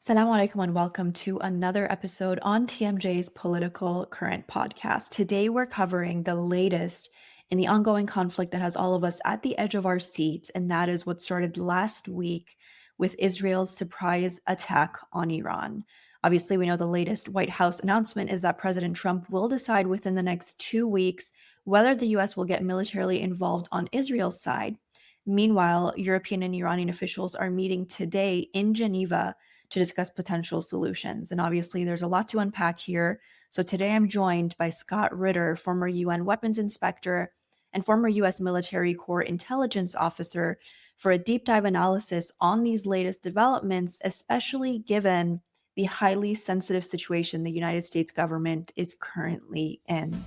Assalamu alaikum and welcome to another episode on TMJ's Political Current podcast. Today we're covering the latest in the ongoing conflict that has all of us at the edge of our seats, and that is what started last week with Israel's surprise attack on Iran. Obviously, we know the latest White House announcement is that President Trump will decide within the next 2 weeks whether the US will get militarily involved on Israel's side. Meanwhile, European and Iranian officials are meeting today in Geneva to discuss potential solutions. And obviously, there's a lot to unpack here. So today I'm joined by Scott Ritter, former UN weapons inspector and former US military corps intelligence officer, for a deep dive analysis on these latest developments, especially given the highly sensitive situation the United States government is currently in.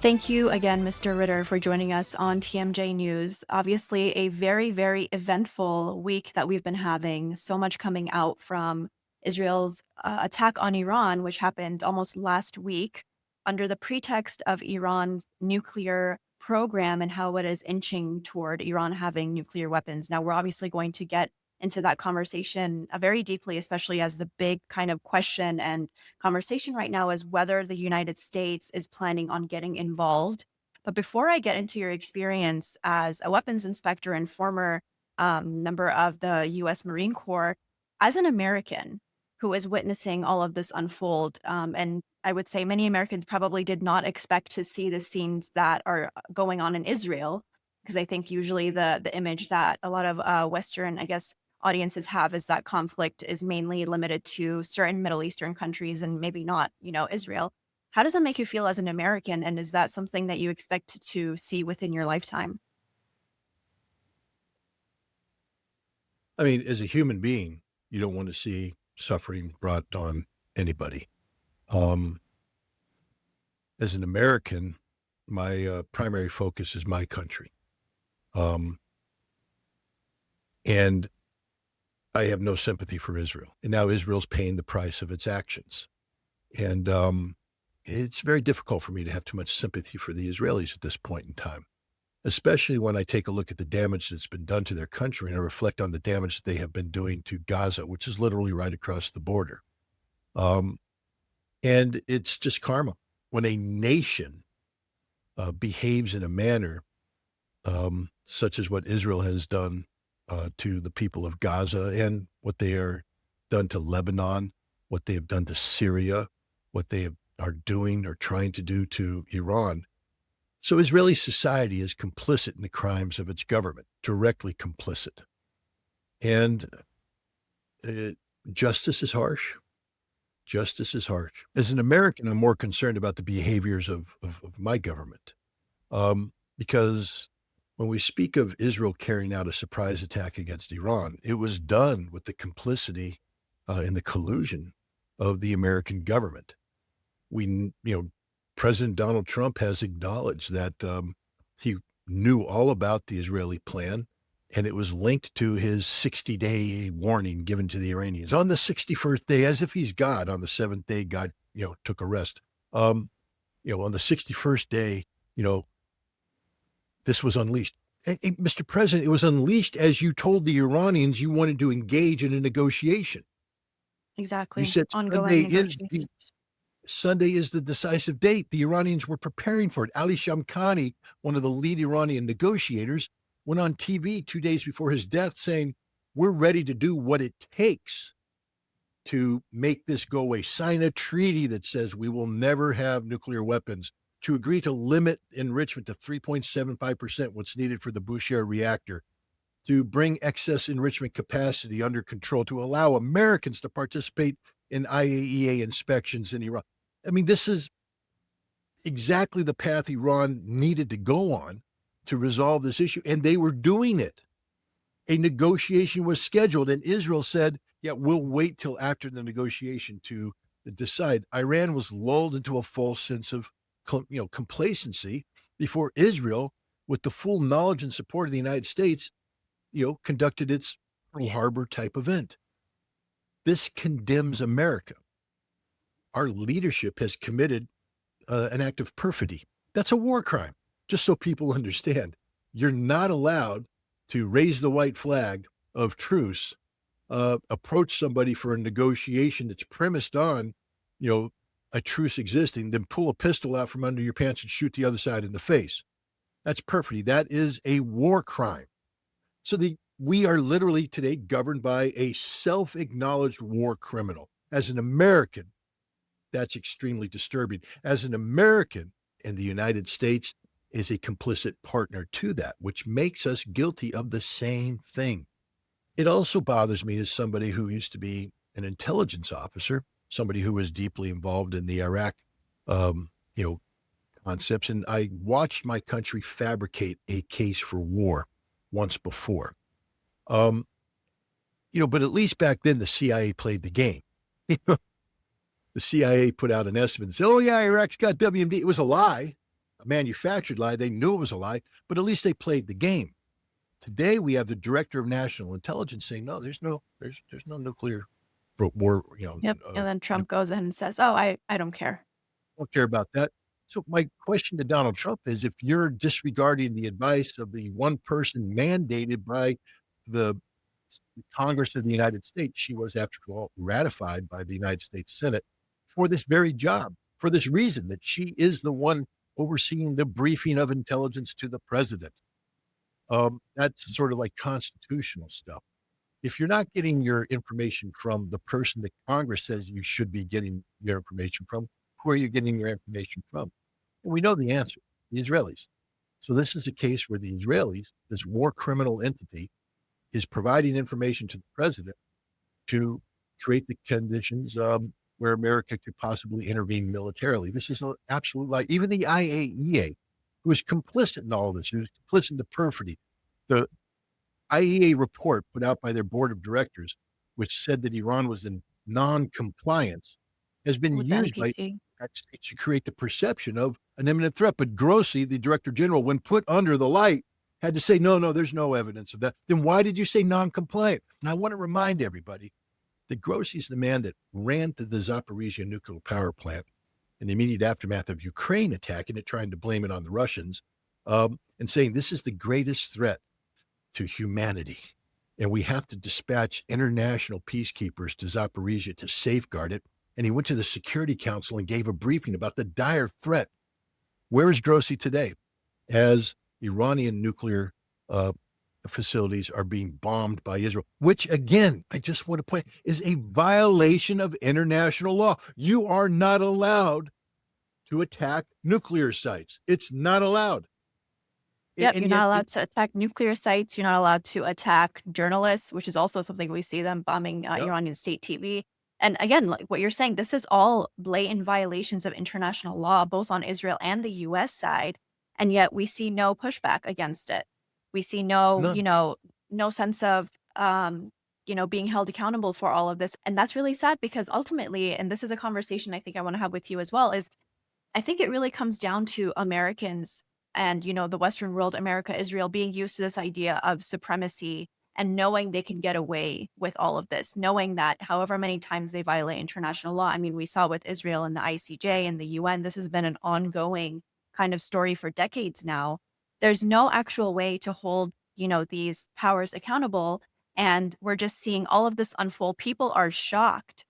Thank you again, Mr. Ritter, for joining us on TMJ News. Obviously, a very, very eventful week that we've been having. So much coming out from Israel's attack on Iran, which happened almost last week under the pretext of Iran's nuclear program and how it is inching toward Iran having nuclear weapons. Now, we're obviously going to get into that conversation very deeply, especially as the big kind of question and conversation right now is whether the United States is planning on getting involved. But before I get into your experience as a weapons inspector and former member of the US Marine Corps, as an American who is witnessing all of this unfold, and I would say many Americans probably did not expect to see the scenes that are going on in Israel, because I think usually the image that a lot of Western, I guess, audiences have is that conflict is mainly limited to certain Middle Eastern countries and maybe not, Israel. How does that make you feel as an American? And is that something that you expect to see within your lifetime? I mean, as a human being, you don't want to see suffering brought on anybody. Um, as an American, my primary focus is my country. Um, and I have no sympathy for Israel. And now Israel's paying the price of its actions. And it's very difficult for me to have too much sympathy for the Israelis at this point in time, especially when I take a look at the damage that's been done to their country and I reflect on the damage that they have been doing to Gaza, which is literally right across the border. Um, and it's just karma. When a nation behaves in a manner such as what Israel has done to the people of Gaza and what they are done to Lebanon, what they have done to Syria, what are doing or trying to do to Iran. So Israeli society is complicit in the crimes of its government, directly complicit. And justice is harsh. Justice is harsh. As an American, I'm more concerned about the behaviors of my government. Because when we speak of Israel carrying out a surprise attack against Iran, it was done with the complicity and the collusion of the American government. President Donald Trump has acknowledged that he knew all about the Israeli plan, and it was linked to his 60-day warning given to the Iranians. On the 61st day, as if he's God, on the seventh day, God, took a rest. On the 61st day, this was unleashed. Hey, Mr. President, it was unleashed as you told the Iranians you wanted to engage in a negotiation. You Exactly. said Ongoing negotiations. Sunday is the decisive date. The Iranians were preparing for it. Ali Shamkhani, one of the lead Iranian negotiators, went on TV 2 days before his death saying, we're ready to do what it takes to make this go away. Sign a treaty that says we will never have nuclear weapons, to agree to limit enrichment to 3.75%, what's needed for the Bushehr reactor, to bring excess enrichment capacity under control, to allow Americans to participate in IAEA inspections in Iran. I mean, this is exactly the path Iran needed to go on to resolve this issue, and they were doing it. A negotiation was scheduled, and Israel said, yeah, we'll wait till after the negotiation to decide. Iran was lulled into a false sense of complacency before Israel, with the full knowledge and support of the United States, conducted its Pearl Harbor type event. This condemns America. Our leadership has committed an act of perfidy. That's a war crime, just so people understand. You're not allowed to raise the white flag of truce, approach somebody for a negotiation that's premised on, you know, a truce existing, then pull a pistol out from under your pants and shoot the other side in the face. That's perfidy. That is a war crime. So we are literally today governed by a self-acknowledged war criminal. As an American, that's extremely disturbing. As an American, and the United States is a complicit partner to that, which makes us guilty of the same thing. It also bothers me as somebody who used to be an intelligence officer, somebody who was deeply involved in the Iraq, um, you know, concepts, and I watched my country fabricate a case for war once before. Um, but at least back then the CIA played the game. The CIA put out an estimate and said, "Oh yeah, Iraq's got WMD." It was a lie, a manufactured lie. They knew it was a lie, but at least they played the game. Today we have the director of national intelligence saying, "No, there's no nuclear war." Yep. And then Trump goes in and says, "Oh, I don't care." Don't care about that. So my question to Donald Trump is, if you're disregarding the advice of the one person mandated by the Congress of the United States, she was, after all, ratified by the United States Senate for this very job, for this reason, that she is the one overseeing the briefing of intelligence to the president. That's sort of like constitutional stuff. If you're not getting your information from the person that Congress says you should be getting your information from, who are you getting your information from? And we know the answer, the Israelis. So this is a case where the Israelis, this war criminal entity, is providing information to the president to create the conditions where America could possibly intervene militarily. This is an absolute lie. Even the IAEA, who is complicit in all of this, who is complicit in the perfidy, the IAEA report put out by their board of directors, which said that Iran was in non-compliance, has been With the used by NPT. states to create the perception of an imminent threat. But Grossi, the director general, when put under the light, had to say, no, there's no evidence of that. Then why did you say non-compliant? And I want to remind everybody that Grossi is the man that ran to the Zaporizhia nuclear power plant in the immediate aftermath of Ukraine attacking it, trying to blame it on the Russians, and saying this is the greatest threat to humanity. And we have to dispatch international peacekeepers to Zaporizhia to safeguard it. And he went to the Security Council and gave a briefing about the dire threat. Where is Grossi today? As Iranian nuclear facilities are being bombed by Israel, which, again, I just want to point, is a violation of international law. You are not allowed to attack nuclear sites. It's not allowed. Yep, And you're yet not allowed to attack nuclear sites. You're not allowed to attack journalists, which is also something we see them bombing yep, Iranian state TV. And again, like what you're saying, this is all blatant violations of international law, both on Israel and the US side. And yet we see no pushback against it. We see no, none. no sense of, being held accountable for all of this. And that's really sad because ultimately, and this is a conversation I think I want to have with you as well, is I think it really comes down to Americans and, the Western world, America, Israel, being used to this idea of supremacy and knowing they can get away with all of this, knowing that however many times they violate international law. I mean, we saw with Israel and the ICJ and the UN, this has been an ongoing kind of story for decades now. There's no actual way to hold, these powers accountable. And we're just seeing all of this unfold. People are shocked,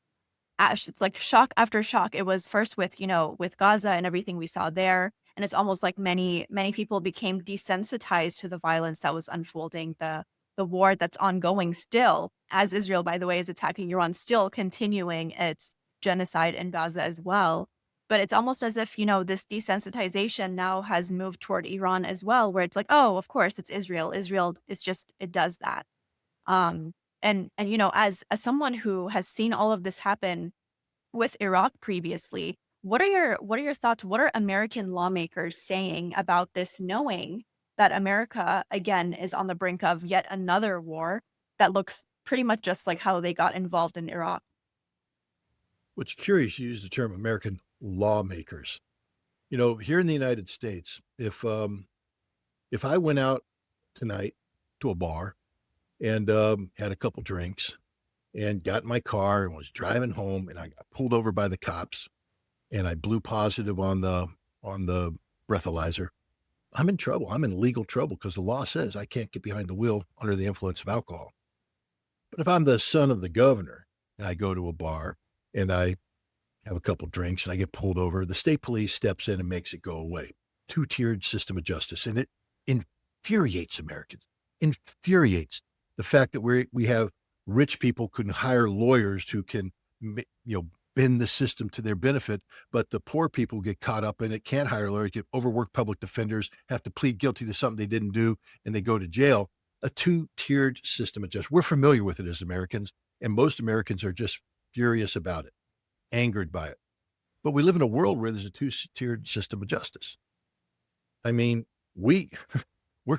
like shock after shock. It was first with, with Gaza and everything we saw there. And it's almost like many, many people became desensitized to the violence that was unfolding, the war that's ongoing still, as Israel, by the way, is attacking Iran, still continuing its genocide in Gaza as well. But it's almost as if, this desensitization now has moved toward Iran as well, where it's like, oh, of course, it's Israel. Israel is just, it does that. Um, and as someone who has seen all of this happen with Iraq previously, what are your thoughts? What are American lawmakers saying about this, knowing that America again is on the brink of yet another war that looks pretty much just like how they got involved in Iraq? What's curious, you use the term American lawmakers. Here in the United States, if I went out tonight to a bar and had a couple drinks and got in my car and was driving home and I got pulled over by the cops and I blew positive on the breathalyzer, I'm in trouble. I'm in legal trouble because the law says I can't get behind the wheel under the influence of alcohol. But if I'm the son of the governor and I go to a bar and I have a couple drinks and I get pulled over, the state police steps in and makes it go away. Two-tiered system of justice. And it infuriates Americans. Infuriates the fact that we have rich people can hire lawyers who can, bend the system to their benefit, but the poor people get caught up in it, can't hire lawyers, get overworked public defenders, have to plead guilty to something they didn't do, and they go to jail. A two-tiered system of justice. We're familiar with it as Americans, and most Americans are just furious about it, angered by it. But we live in a world where there's a two-tiered system of justice. I mean, we're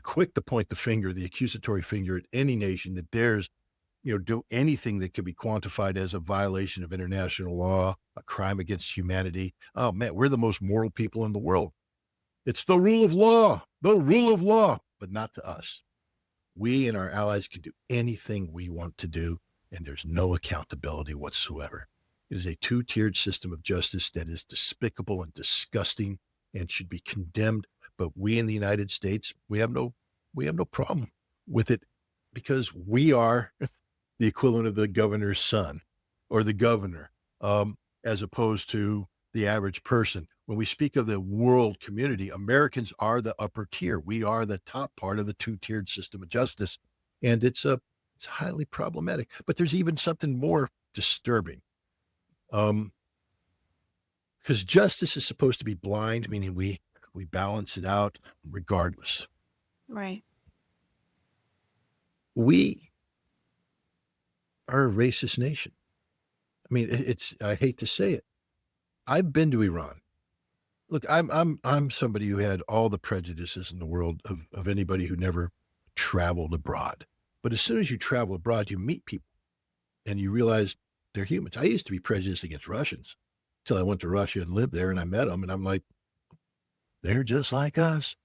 quick to point the finger, the accusatory finger, at any nation that dares, do anything that could be quantified as a violation of international law, a crime against humanity. Oh man, we're the most moral people in the world. It's the rule of law, but not to us. We and our allies can do anything we want to do, and there's no accountability whatsoever. It is a two-tiered system of justice that is despicable and disgusting and should be condemned. But we in the United States, we have no problem with it because we are the equivalent of the governor's son or the governor, as opposed to the average person. When we speak of the world community, Americans are the upper tier. We are the top part of the two-tiered system of justice, and it's highly problematic. But there's even something more disturbing, because justice is supposed to be blind, meaning we balance it out regardless. Right. We are a racist nation. I mean, I hate to say it. I've been to Iran. Look, I'm somebody who had all the prejudices in the world of anybody who never traveled abroad. But as soon as you travel abroad, you meet people and you realize they're humans. I used to be prejudiced against Russians until I went to Russia and lived there and I met them and I'm like, they're just like us.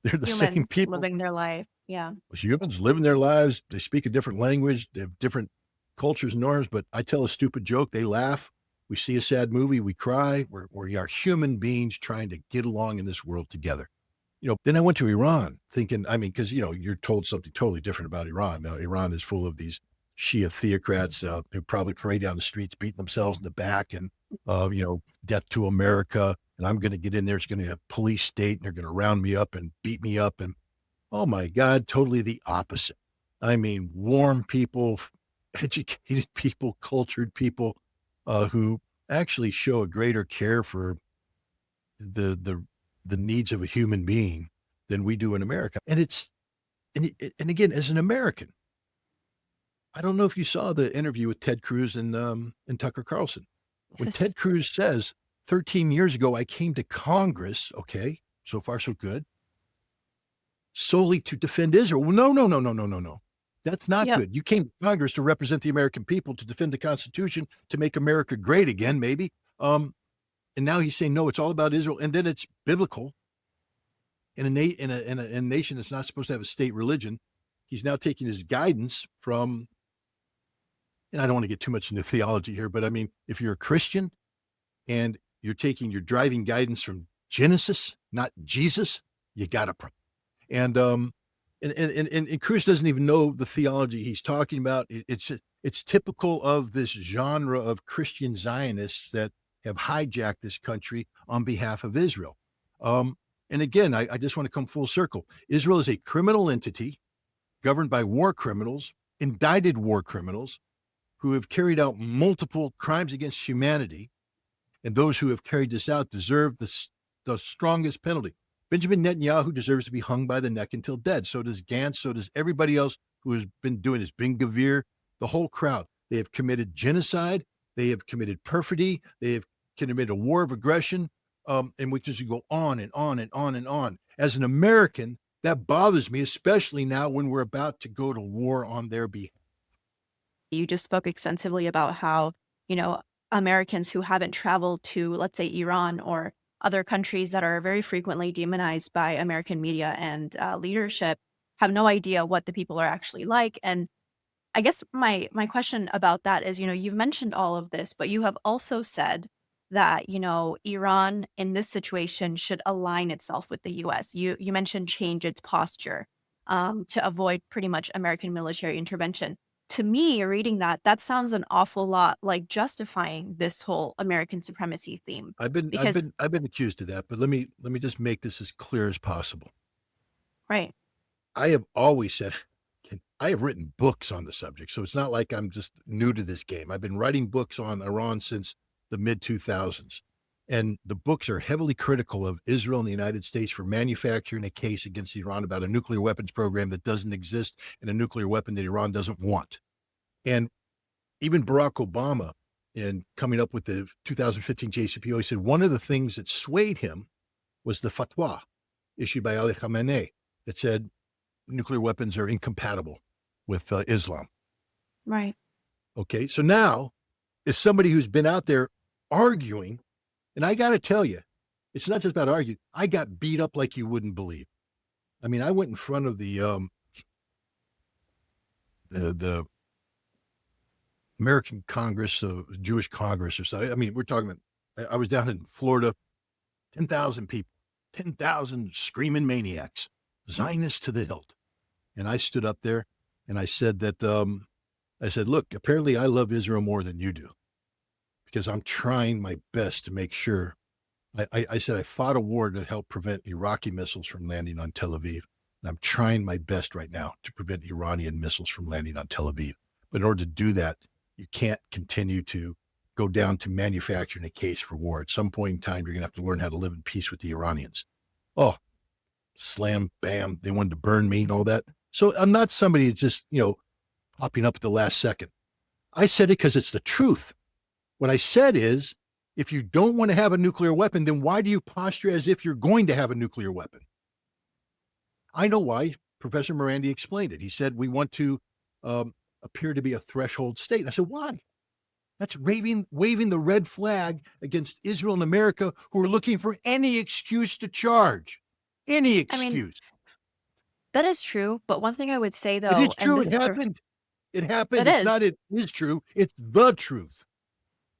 They're the same Humans people. living their life. Yeah. Humans living their lives. They speak a different language. They have different cultures and norms, but I tell a stupid joke. They laugh. We see a sad movie. We cry. We are human beings trying to get along in this world together. Then I went to Iran thinking, because, you're told something totally different about Iran. Now, Iran is full of these Shia theocrats who probably parade down the streets, beating themselves in the back and, death to America. And I'm going to get in there. It's going to be a police state and they're going to round me up and beat me up. And oh my God, totally the opposite. I mean, warm people, educated people, cultured people who actually show a greater care for the needs of a human being than we do in America. And and again, as an American, I don't know if you saw the interview with Ted Cruz and Tucker Carlson. When This, Ted Cruz says 13 years ago, I came to Congress, okay, so far so good, solely to defend Israel. Well, no. That's not yep. good. You came to Congress to represent the American people, to defend the Constitution, to make America great again, maybe. And now he's saying, no, it's all about Israel. And then it's biblical. In a nation that's not supposed to have a state religion, he's now taking his guidance from, and I don't want to get too much into theology here, but I mean, if you're a Christian and you're taking your driving guidance from Genesis, not Jesus, you got a problem. And Cruz doesn't even know the theology he's talking about. It's typical of this genre of Christian Zionists that have hijacked this country on behalf of Israel. And again, I just want to come full circle. Israel is a criminal entity governed by war criminals, indicted war criminals who have carried out multiple crimes against humanity. And those who have carried this out deserve the strongest penalty. Benjamin Netanyahu deserves to be hung by the neck until dead. So does Gantz. So does everybody else who has been doing this. Ben Gvir, the whole crowd. They have committed genocide. They have committed perfidy. They have committed a war of aggression, and we just go on and on and on and on. As an American, that bothers me, especially now when we're about to go to war on their behalf. You just spoke extensively about how, Americans who haven't traveled to, let's say, Iran or other countries that are very frequently demonized by American media and leadership have no idea what the people are actually like. And I guess my question about that is, you've mentioned all of this, but you have also said that, Iran in this situation should align itself with the US. You mentioned change its posture to avoid pretty much American military intervention. To me, reading that sounds an awful lot like justifying this whole American supremacy theme. I've been I've Because, been I've been accused of that, but let me just make this as clear as possible. right, I have always said I have written books on the subject, so it's not like I'm just new to this game. I've been writing books on Iran since the mid 2000s. And the books are heavily critical of Israel and the United States for manufacturing a case against Iran about a nuclear weapons program that doesn't exist and a nuclear weapon that Iran doesn't want. And even Barack Obama, in coming up with the 2015 JCPOA, said one of the things that swayed him was the fatwa issued by Ali Khamenei that said nuclear weapons are incompatible with Islam. right. Okay, so now, as somebody who's been out there arguing, and I got to tell you, it's not just about arguing. I got beat up like you wouldn't believe. I mean, I went in front of the American Congress, Jewish Congress, or so. I mean, we're talking about. I was down in Florida, 10,000 people, 10,000 screaming maniacs, Zionists to the hilt. And I stood up there and I said that, I said, look, apparently I love Israel more than you do because I'm trying my best to make sure. I said I fought a war to help prevent Iraqi missiles from landing on Tel Aviv. And I'm trying my best right now to prevent Iranian missiles from landing on Tel Aviv. But in order to do that, you can't continue to go down to manufacturing a case for war. At some point in time, you're going to have to learn how to live in peace with the Iranians. Oh, slam, bam, they wanted to burn me and all that. So I'm not somebody that's just, popping up at the last second. I said it because it's the truth. What I said is, if you don't want to have a nuclear weapon, then why do you posture as if you're going to have a nuclear weapon? I know why. Professor Morandi explained it. He said, we want to appear to be a threshold state. I said, why? That's waving the red flag against Israel and America, who are looking for any excuse to charge. Any I mean, excuse. that is true. But one thing I would say, It is though, and true. this It happened. It it happened. It's is. not it is true. It's the truth.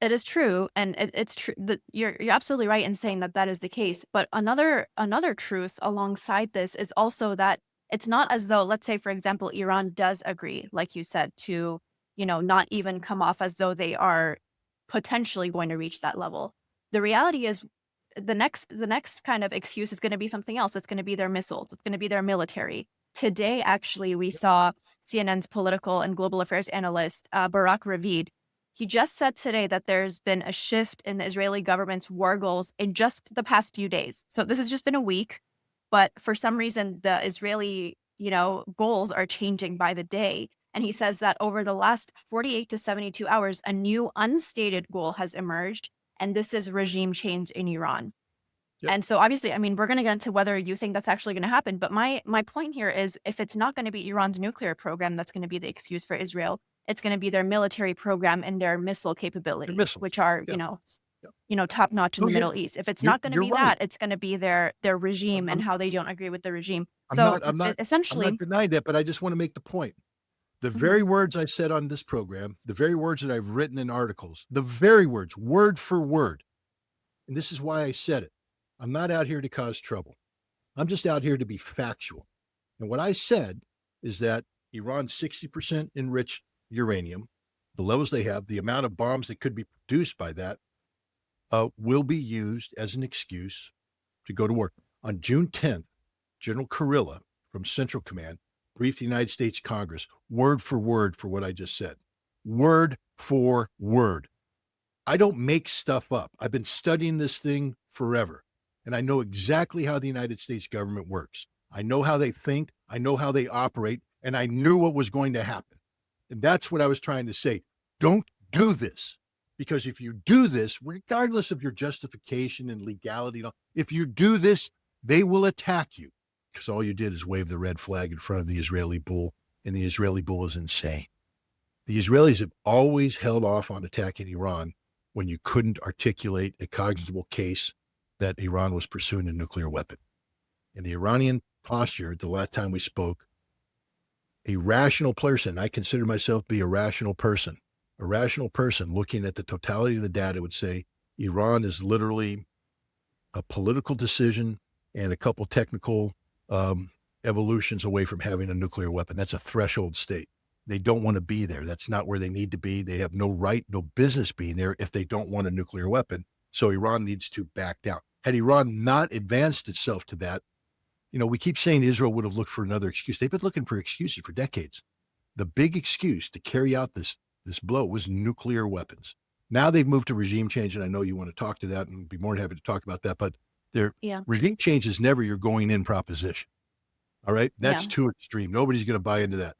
It is true, and it's true that you're absolutely right in saying that that is the case. But another truth alongside this is also that it's not as though, let's say, for example, Iran does agree, like you said, to not even come off as though they are potentially going to reach that level. The reality is, the next kind of excuse is going to be something else. It's going to be their missiles. It's going to be their military. Today, actually, we saw CNN's political and global affairs analyst Barak Ravid. He just said today that there's been a shift in the Israeli government's war goals in just the past few days. So this has just been a week, but for some reason the Israeli, goals are changing by the day. And he says that over the last 48 to 72 hours, a new unstated goal has emerged, and this is regime change in Iran. Yep. And so obviously, I mean, we're going to get into whether you think that's actually going to happen. But my point here is, if it's not going to be Iran's nuclear program that's going to be the excuse for Israel, it's going to be their military program and their missile They're capabilities, missiles. which are, Yeah. Yeah. top notch in No, the Middle East. If it's you're not going to you're be right. that, it's going to be their I'm, regime and I'm how they don't agree with the regime. I'm So not I'm not I'm not essentially, denying that, but I just want to make the point. The mhm, very words I said on this program, the very words that I've written in articles, the very words, word for word. And this is why I said it. I'm not out here to cause trouble. I'm just out here to be factual. And what I said is that Iran's 60% enriched uranium, the levels they have, the amount of bombs that could be produced by that, will be used as an excuse to go to war. On June 10th, General Kurilla from Central Command briefed the United States Congress word for what I just said. Word for word. I don't make stuff up. I've been studying this thing forever, and I know exactly how the United States government works. I know how they think, I know how they operate, and I knew what was going to happen. And that's what I was trying to say. Don't do this. Because if you do this, regardless of your justification and legality, if you do this, they will attack you. Because all you did is wave the red flag in front of the Israeli bull, and the Israeli bull is insane. The Israelis have always held off on attacking Iran when you couldn't articulate a cognizable case that Iran was pursuing a nuclear weapon. And the Iranian posture, the last time we spoke, a rational person, I consider myself to be a rational person looking at the totality of the data would say Iran is literally a political decision and a couple technical um, evolutions away from having a nuclear weapon. That's a threshold state. They don't want to be there. That's not where they need to be. They have no right, no business being there if they don't want a nuclear weapon. So Iran needs to back down. Had Iran not advanced itself to that, we keep saying Israel would have looked for another excuse. They've been looking for excuses for decades. The big excuse to carry out this blow was nuclear weapons. Now they've moved to regime change, and I know you want to talk to that and be more than happy to talk about that, but their Yeah. regime change is never your going in proposition. All right. Yeah. That's too extreme. Nobody's going to buy into that.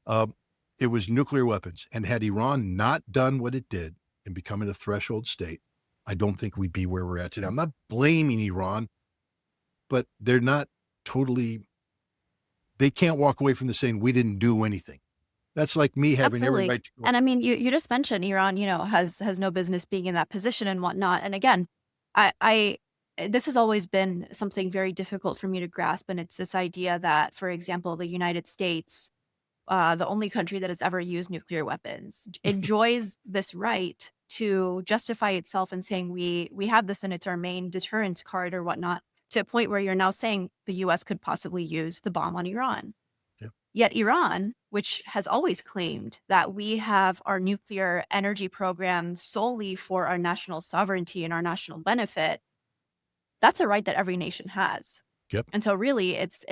Um, it was nuclear weapons. And had Iran not done what it did and becoming a threshold state, I don't think we'd be where we're at today. I'm not blaming Iran, but they're not totally, they can't walk away from the saying we didn't do anything. That's like me having every Absolutely. right to go. And I mean, you just mentioned Iran, has no business being in that position and whatnot. And again, I this has always been something very difficult for me to grasp, and it's this idea that, for example, the United States, the only country that has ever used nuclear weapons, enjoys this right to justify itself in saying we have this and it's our main deterrence card or whatnot, to a point where you're now saying the U.S. could possibly use the bomb on Iran. Yeah. Yet Iran, which has always claimed that we have our nuclear energy program solely for our national sovereignty and our national benefit, that's a right that every nation has. Yep. And so really it's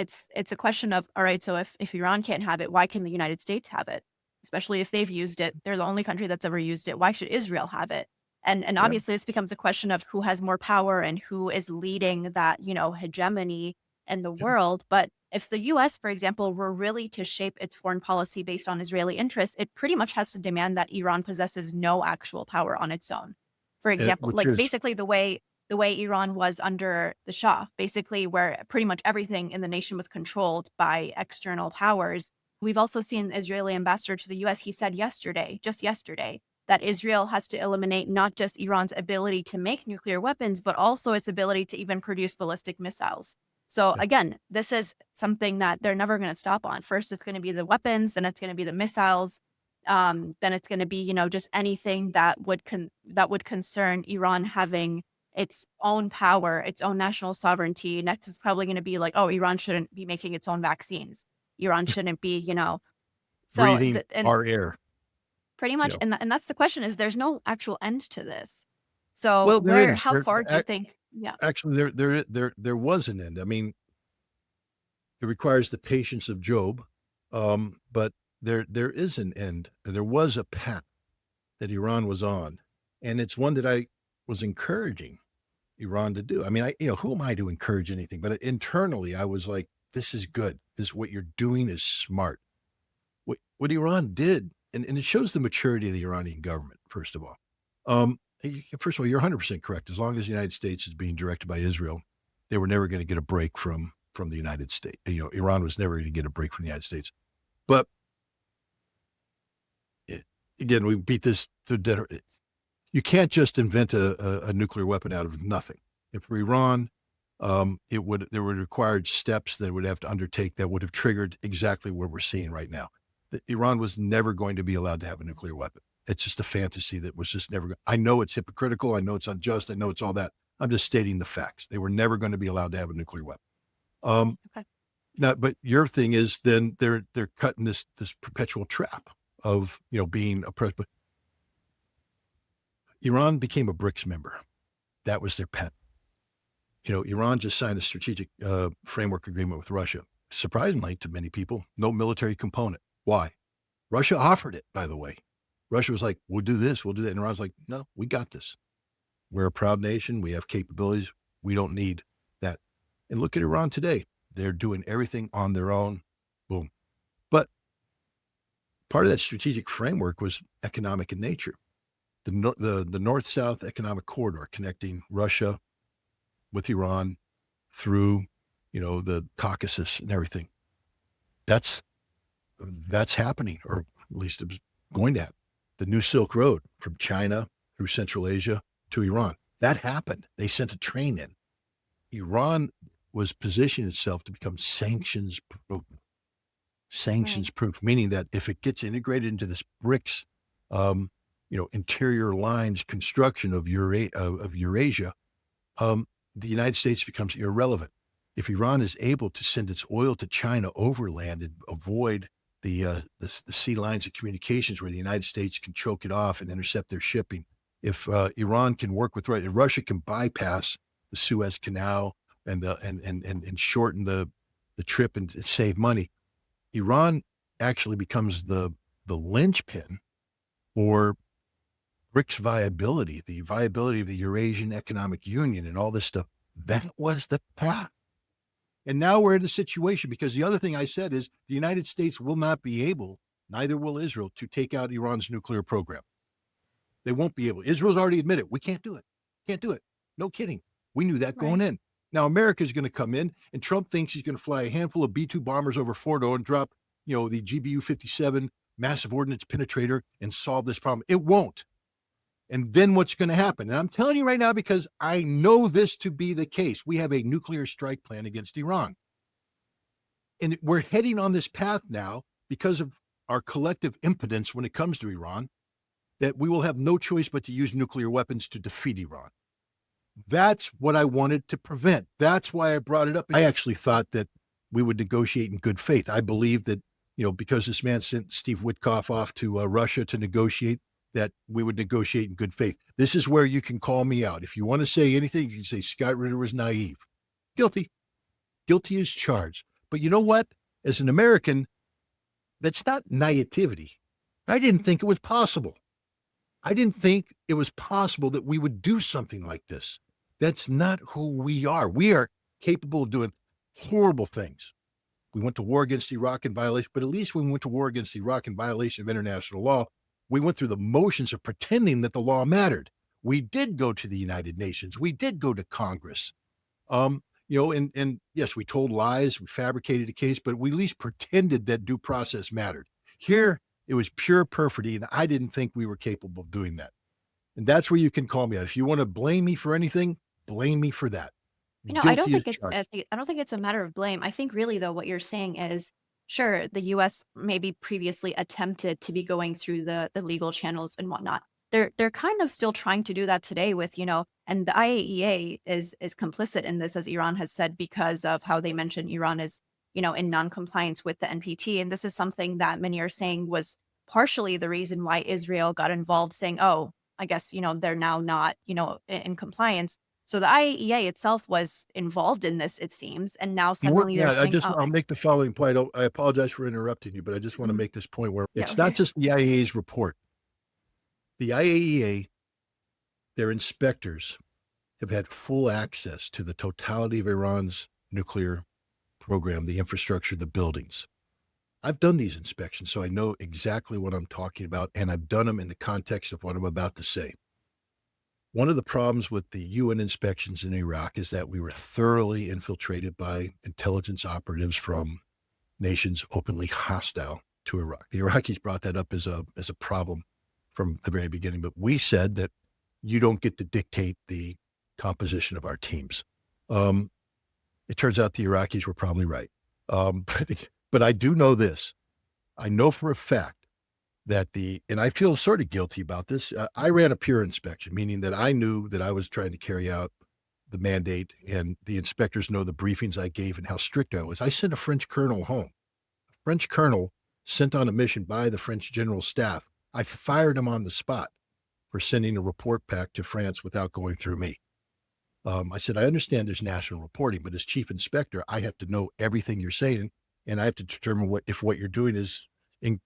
a question of, all right, so if Iran can't have it, why can the United States have it? Especially if they've used it. They're the only country that's ever used it. Why should Israel have it? And Yeah. obviously this becomes a question of who has more power and who is leading that, hegemony in the Yeah. world. But if the US, for example, were really to shape its foreign policy based on Israeli interests, it pretty much has to demand that Iran possesses no actual power on its own. For example, Which like is, basically the way Iran was under the Shah, basically where pretty much everything in the nation was controlled by external powers. We've also seen the Israeli ambassador to the US, he said just yesterday, that Israel has to eliminate not just Iran's ability to make nuclear weapons, but also its ability to even produce ballistic missiles. So yeah. again, this is something that they're never going to stop on. First, it's going to be the weapons, then it's going to be the missiles, then it's going to be, just anything that would concern Iran having its own power, its own national sovereignty. Next is probably going to be like, oh, Iran shouldn't be making its own vaccines. Iran shouldn't be, so Breathing and our air. pretty You much, know. and that's the question: is there's no actual end to this. So Well, there is. how far do you think? Yeah, Actually, there was an end. I mean, it requires the patience of Job, but there is an end. There was a path that Iran was on, and it's one that I was encouraging Iran to do. I mean, who am I to encourage anything? But internally, I was like, this is good. This what you're doing is smart. What Iran did, and it shows the maturity of the Iranian government, first of all. First of all, you're 100% correct. As long as the United States is being directed by Israel, they were never going to get a break from the United States. Iran was never going to get a break from the United States. But again, we beat this to death. You can't just invent a nuclear weapon out of nothing. If for Iran, there would required steps that would have to undertake that would have triggered exactly what we're seeing right now. That Iran was never going to be allowed to have a nuclear weapon. It's just a fantasy that was just never. I know it's hypocritical. I know it's unjust. I know it's all that. I'm just stating the facts. They were never going to be allowed to have a nuclear weapon. okay, Now, but your thing is then they're cutting this perpetual trap of being oppressed. But Iran became a BRICS member. That was their pet. Iran just signed a strategic framework agreement with Russia. Surprisingly to many people, no military component. Why? Russia offered it, by the way. Russia was like, we'll do this, we'll do that. And Iran's like, no, we got this. We're a proud nation. We have capabilities. We don't need that. And look at Iran today. They're doing everything on their own. Boom. But part of that strategic framework was economic in nature. The north-south economic corridor connecting Russia with Iran through, the Caucasus and everything. That's happening, or at least it was going to happen. The new Silk Road from China through Central Asia to Iran. That happened. They sent a train in. Iran was positioning itself to become sanctions proof. right, Sanctions proof, meaning that if it gets integrated into this BRICS interior lines construction of Eurasia, the United States becomes irrelevant. If Iran is able to send its oil to China overland and avoid the sea lines of communications where the United States can choke it off and intercept their shipping, if Iran can work with Russia can bypass the Suez Canal and shorten the trip and save money, Iran actually becomes the linchpin for BRICS viability, the viability of the Eurasian Economic Union and all this stuff. That was the path. And now we're in a situation because the other thing I said is the United States will not be able, neither will Israel, to take out Iran's nuclear program. They won't be able. Israel's already admitted we can't do it. Can't do it. No kidding. We knew that going in. Now America's going to come in, and Trump thinks he's going to fly a handful of B-2 bombers over Fordo and drop, the GBU-57 massive ordnance penetrator and solve this problem. It won't. And then what's going to happen? And I'm telling you right now because I know this to be the case. We have a nuclear strike plan against Iran. And we're heading on this path now because of our collective impotence when it comes to Iran, that we will have no choice but to use nuclear weapons to defeat Iran. That's what I wanted to prevent. That's why I brought it up. I actually thought that we would negotiate in good faith. I believe that, because this man sent Steve Witkoff off to Russia to negotiate, that we would negotiate in good faith. This is where you can call me out. If you want to say anything, you can say Scott Ritter was naive. Guilty. Guilty as charged. But you know what? As an American, that's not naivety. I didn't think it was possible. I didn't think it was possible that we would do something like this. That's not who we are. We are capable of doing horrible things. We went to war against Iraq in violation, but at least when we went to war against Iraq in violation of international law, we went through the motions of pretending that the law mattered. We did go to the United Nations. We did go to Congress. And yes, we told lies, we fabricated a case, but we at least pretended that due process mattered. Here, it was pure perfidy, and I didn't think we were capable of doing that. And that's where you can call me out. If you want to blame me for anything, blame me for that. I don't think I don't think it's a matter of blame. I think really though what you're saying is, sure, the US maybe previously attempted to be going through the legal channels and whatnot. They're kind of still trying to do that today with, and the IAEA is complicit in this, as Iran has said, because of how they mention Iran is, in non-compliance with the NPT. And this is something that many are saying was partially the reason why Israel got involved, saying, oh, I guess, they're now not, in compliance. So the IAEA itself was involved in this, it seems, and now suddenly they're saying, I'll make the following point. I apologize for interrupting you, but I just want to make this point where it's not just the IAEA's report. The IAEA, their inspectors have had full access to the totality of Iran's nuclear program, the infrastructure, the buildings. I've done these inspections, so I know exactly what I'm talking about, and I've done them in the context of what I'm about to say. One of the problems with the UN inspections in Iraq is that we were thoroughly infiltrated by intelligence operatives from nations openly hostile to Iraq. The Iraqis brought that up as a problem from the very beginning, but we said that you don't get to dictate the composition of our teams. It turns out the Iraqis were probably right. But I do know this. I know for a fact that and I feel sort of guilty about this. I ran a peer inspection, meaning that I knew that I was trying to carry out the mandate, and the inspectors know the briefings I gave and how strict I was. I sent a French colonel home. A French colonel sent on a mission by the French general staff. I fired him on the spot for sending a report back to France without going through me. I said, I understand there's national reporting, but as chief inspector, I have to know everything you're saying, and I have to determine if what you're doing is in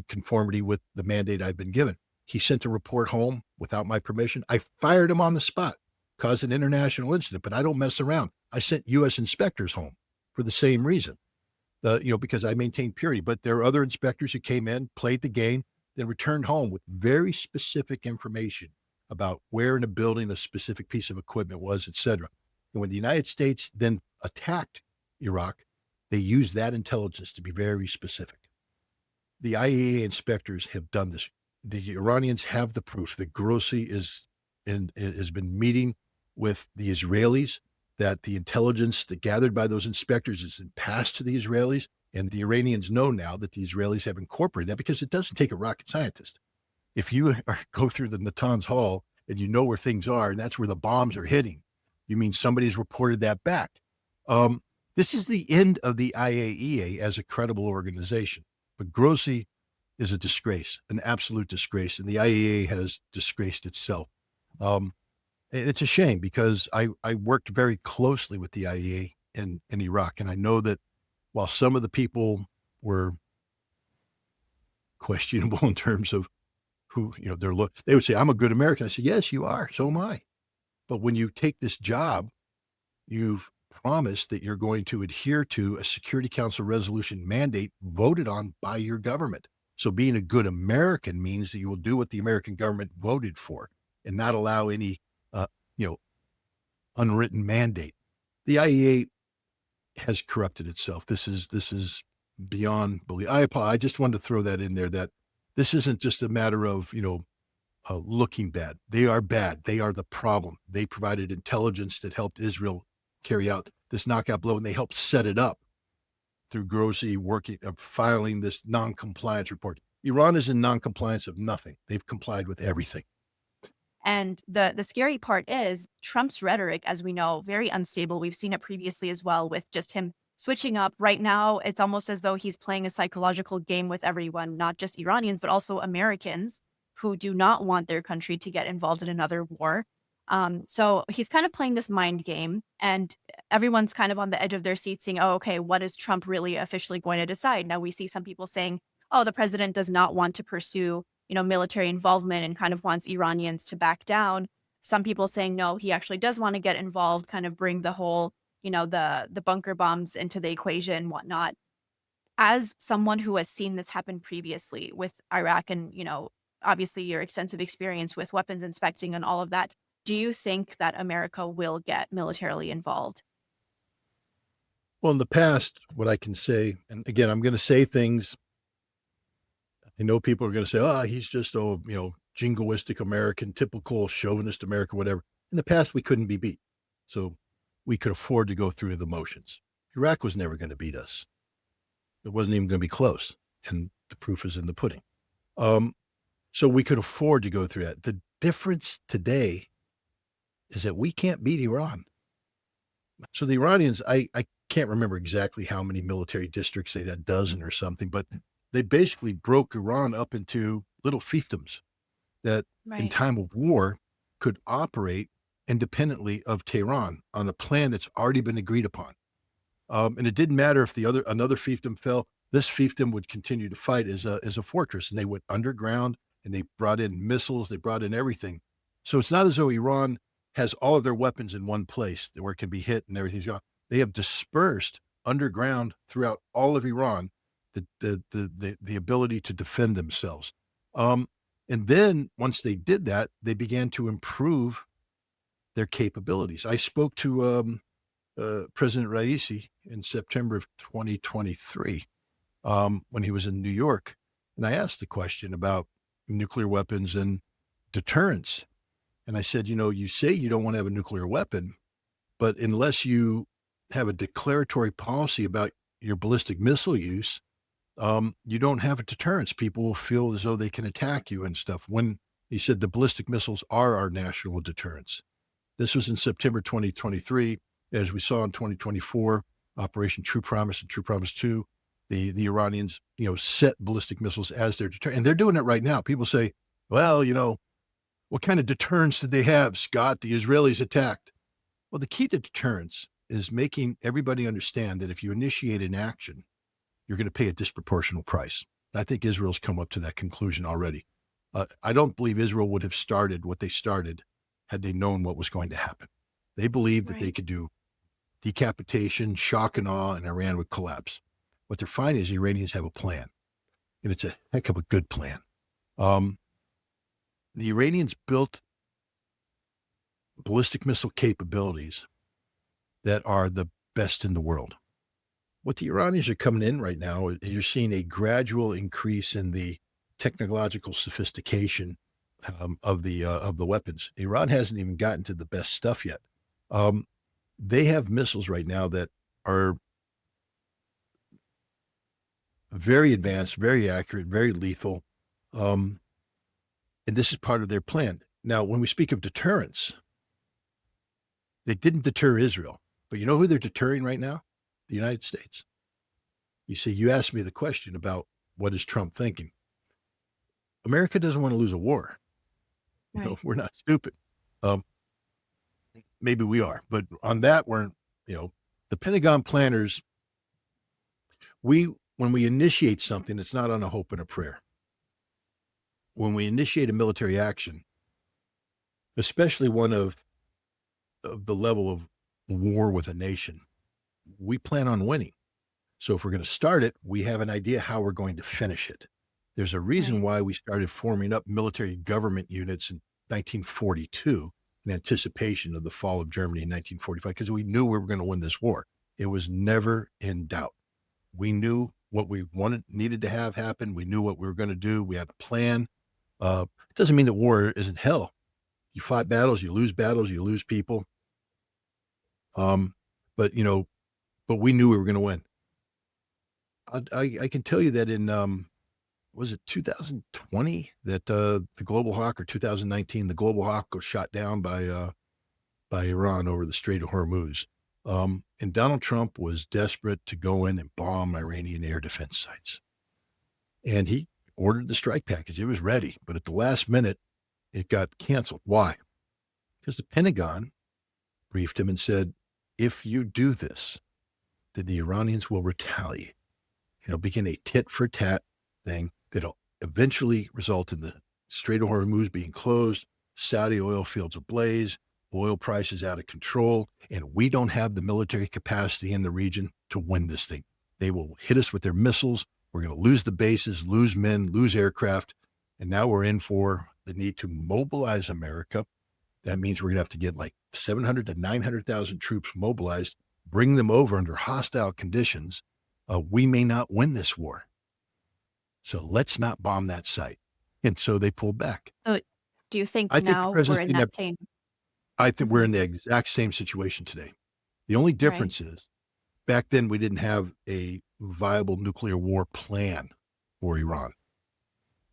conformity with the mandate I've been given. He sent a report home without my permission. I fired him on the spot, caused an international incident, but I don't mess around. I sent U.S. inspectors home for the same reason, because I maintain purity. But there are other inspectors who came in, played the game, then returned home with very specific information about where in a building a specific piece of equipment was, et cetera. And when the United States then attacked Iraq, they used that intelligence to be very specific. The IAEA inspectors have done this. The Iranians have the proof that Grossi has been meeting with the Israelis, that the intelligence that gathered by those inspectors has been passed to the Israelis. And the Iranians know now that the Israelis have incorporated that, because it doesn't take a rocket scientist. If you go through the Natanz Hall and you know where things are, and that's where the bombs are hitting, you mean somebody's reported that back. Um, this is the end of the IAEA as a credible organization. But Grossi is a disgrace, an absolute disgrace, and the IAEA has disgraced itself. Um, and it's a shame because I worked very closely with the IAEA in Iraq, and I know that while some of the people were questionable in terms of who, they would say, I'm a good American. I said, yes, you are. So am I. But when you take this job, you've promised that you're going to adhere to a Security Council resolution mandate voted on by your government. So being a good American means that you will do what the American government voted for and not allow any, uh, you know, unwritten mandate. The IEA has corrupted itself. This is beyond belief. I just wanted to throw that in there, that this isn't just a matter of, looking bad. They are bad. They are the problem. They provided intelligence that helped Israel carry out this knockout blow, and they helped set it up through Grossi filing this non-compliance report. Iran is in non-compliance of nothing. They've complied with everything. And the scary part is Trump's rhetoric, as we know, very unstable. We've seen it previously as well with just him switching up. Right now, it's almost as though he's playing a psychological game with everyone, not just Iranians, but also Americans who do not want their country to get involved in another war. So he's kind of playing this mind game, and everyone's kind of on the edge of their seat saying, oh, okay, what is Trump really officially going to decide? Now we see some people saying, oh, the president does not want to pursue military involvement and kind of wants Iranians to back down. Some people saying, no, he actually does want to get involved, kind of bring the whole, the bunker bombs into the equation, whatnot. As someone who has seen this happen previously with Iraq and, obviously your extensive experience with weapons inspecting and all of that, do you think that America will get militarily involved? Well, in the past, what I can say, and again, I'm going to say things, I know people are going to say, oh, he's just, jingoistic American, typical chauvinist American, whatever. In the past, we couldn't be beat. So we could afford to go through the motions. Iraq was never going to beat us. It wasn't even going to be close. And the proof is in the pudding. So we could afford to go through that. The difference today is that we can't beat Iran. So the Iranians, I can't remember exactly how many military districts, they had a dozen or something, but they basically broke Iran up into little fiefdoms that in Right. time of war could operate independently of Tehran on a plan that's already been agreed upon. And it didn't matter if another fiefdom fell. This fiefdom would continue to fight as a fortress, and they went underground and they brought in missiles, they brought in everything. So it's not as though Iran has all of their weapons in one place where it can be hit and everything's gone. They have dispersed underground throughout all of Iran the ability to defend themselves. And then once they did that, they began to improve their capabilities. I spoke to President Raisi in September of 2023 when he was in New York, and I asked the question about nuclear weapons and deterrence. And I said, you say you don't want to have a nuclear weapon, but unless you have a declaratory policy about your ballistic missile use, you don't have a deterrence. People will feel as though they can attack you and stuff. When he said the ballistic missiles are our national deterrence. This was in September 2023. As we saw in 2024, Operation True Promise and True Promise 2, the Iranians, set ballistic missiles as their deterrent. And they're doing it right now. People say, well, what kind of deterrence did they have, Scott? The Israelis attacked. Well, the key to deterrence is making everybody understand that if you initiate an action, you're going to pay a disproportionate price. I think Israel's come up to that conclusion already. I don't believe Israel would have started what they started had they known what was going to happen. They believed that they Right. could do decapitation, shock and awe, and Iran would collapse. What they're finding is the Iranians have a plan, and it's a heck of a good plan. Um, the Iranians built ballistic missile capabilities that are the best in the world. What the Iranians are coming in right now, you're seeing a gradual increase in the technological sophistication of the weapons. Iran hasn't even gotten to the best stuff yet. Um, they have missiles right now that are very advanced, very accurate, very lethal. Um, And this is part of their plan. Now, when we speak of deterrence, they didn't deter Israel, but you know who they're deterring right now? The United States. You see, you asked me the question about what is Trump thinking? America doesn't want to lose a war. Right. We're not stupid. Um, maybe we are, but on that, the Pentagon planners, when we initiate something, it's not on a hope and a prayer. When we initiate a military action, especially one of the level of war with a nation, we plan on winning. So if we're going to start it, we have an idea how we're going to finish it. There's a reason Right. why we started forming up military government units in 1942 in anticipation of the fall of Germany in 1945, because we knew we were going to win this war. It was never in doubt. We knew what we needed to have happen. We knew what we were going to do. We had a plan. It doesn't mean that war isn't hell. You fight battles, you lose people. Um, but we knew we were going to win. I can tell you that in was it 2020 that the Global Hawk, or 2019 the Global Hawk was shot down by Iran over the Strait of Hormuz. And Donald Trump was desperate to go in and bomb Iranian air defense sites, and he ordered the strike package. It was ready, but at the last minute, it got canceled. Why? Because the Pentagon briefed him and said, if you do this, then the Iranians will retaliate. It'll begin a tit for tat thing that'll eventually result in the Strait of Hormuz being closed, Saudi oil fields ablaze, oil prices out of control, and we don't have the military capacity in the region to win this thing. They will hit us with their missiles. We're going to lose the bases, lose men, lose aircraft, and now we're in for the need to mobilize America. That means we're going to have to get like 700 to 900,000 troops mobilized, bring them over under hostile conditions. We may not win this war. So let's not bomb that site. And so they pulled back. So do you think I think the now we're in presidency that same? I think we're Mhm. in the exact same situation today. The only Right. difference is back then we didn't have a viable nuclear war plan for Iran.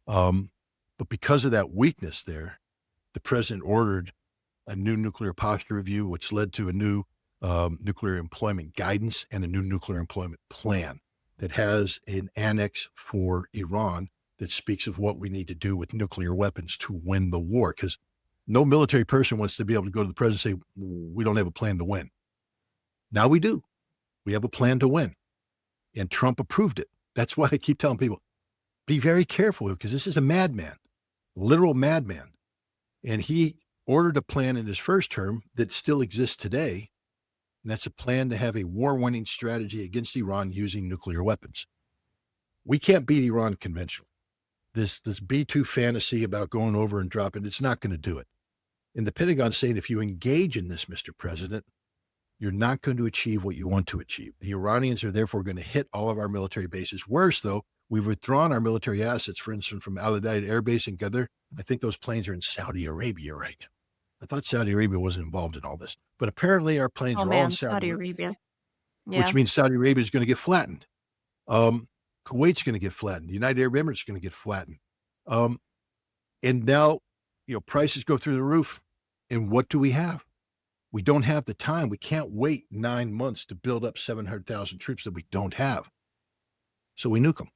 But because of that weakness there, the president ordered a new nuclear posture review, which led to a new nuclear employment guidance and a new nuclear employment plan that has an annex for Iran that speaks of what we need to do with nuclear weapons to win the war. Because no military person wants to be able to go to the president and say, we don't have a plan to win. Now we do. We have a plan to win. And Trump approved it. That's why I keep telling people, be very careful, because this is a madman, literal madman. And he ordered a plan in his first term that still exists today. And that's a plan to have a war-winning strategy against Iran using nuclear weapons. We can't beat Iran conventionally. This B-2 fantasy about going over and dropping, it's not going to do it. And the Pentagon's saying, if you engage in this, Mr. President, you're not going to achieve what you want to achieve. The Iranians are therefore going to hit all of our military bases. Worse, though, we've withdrawn our military assets, for instance, from Al Udeid Air Base in Qatar. I think those planes are in Saudi Arabia right now. I thought Saudi Arabia wasn't involved in all this, but apparently our planes Oh are all in man, Saudi Saudi Arabia, Arabia. which Yeah. means Saudi Arabia is going to get flattened. Kuwait's going to get flattened. The United Arab Emirates is going to get flattened. And now, prices go through the roof. And what do we have? We don't have the time. We can't wait 9 months to build up 700,000 troops that we don't have. So we nuke them.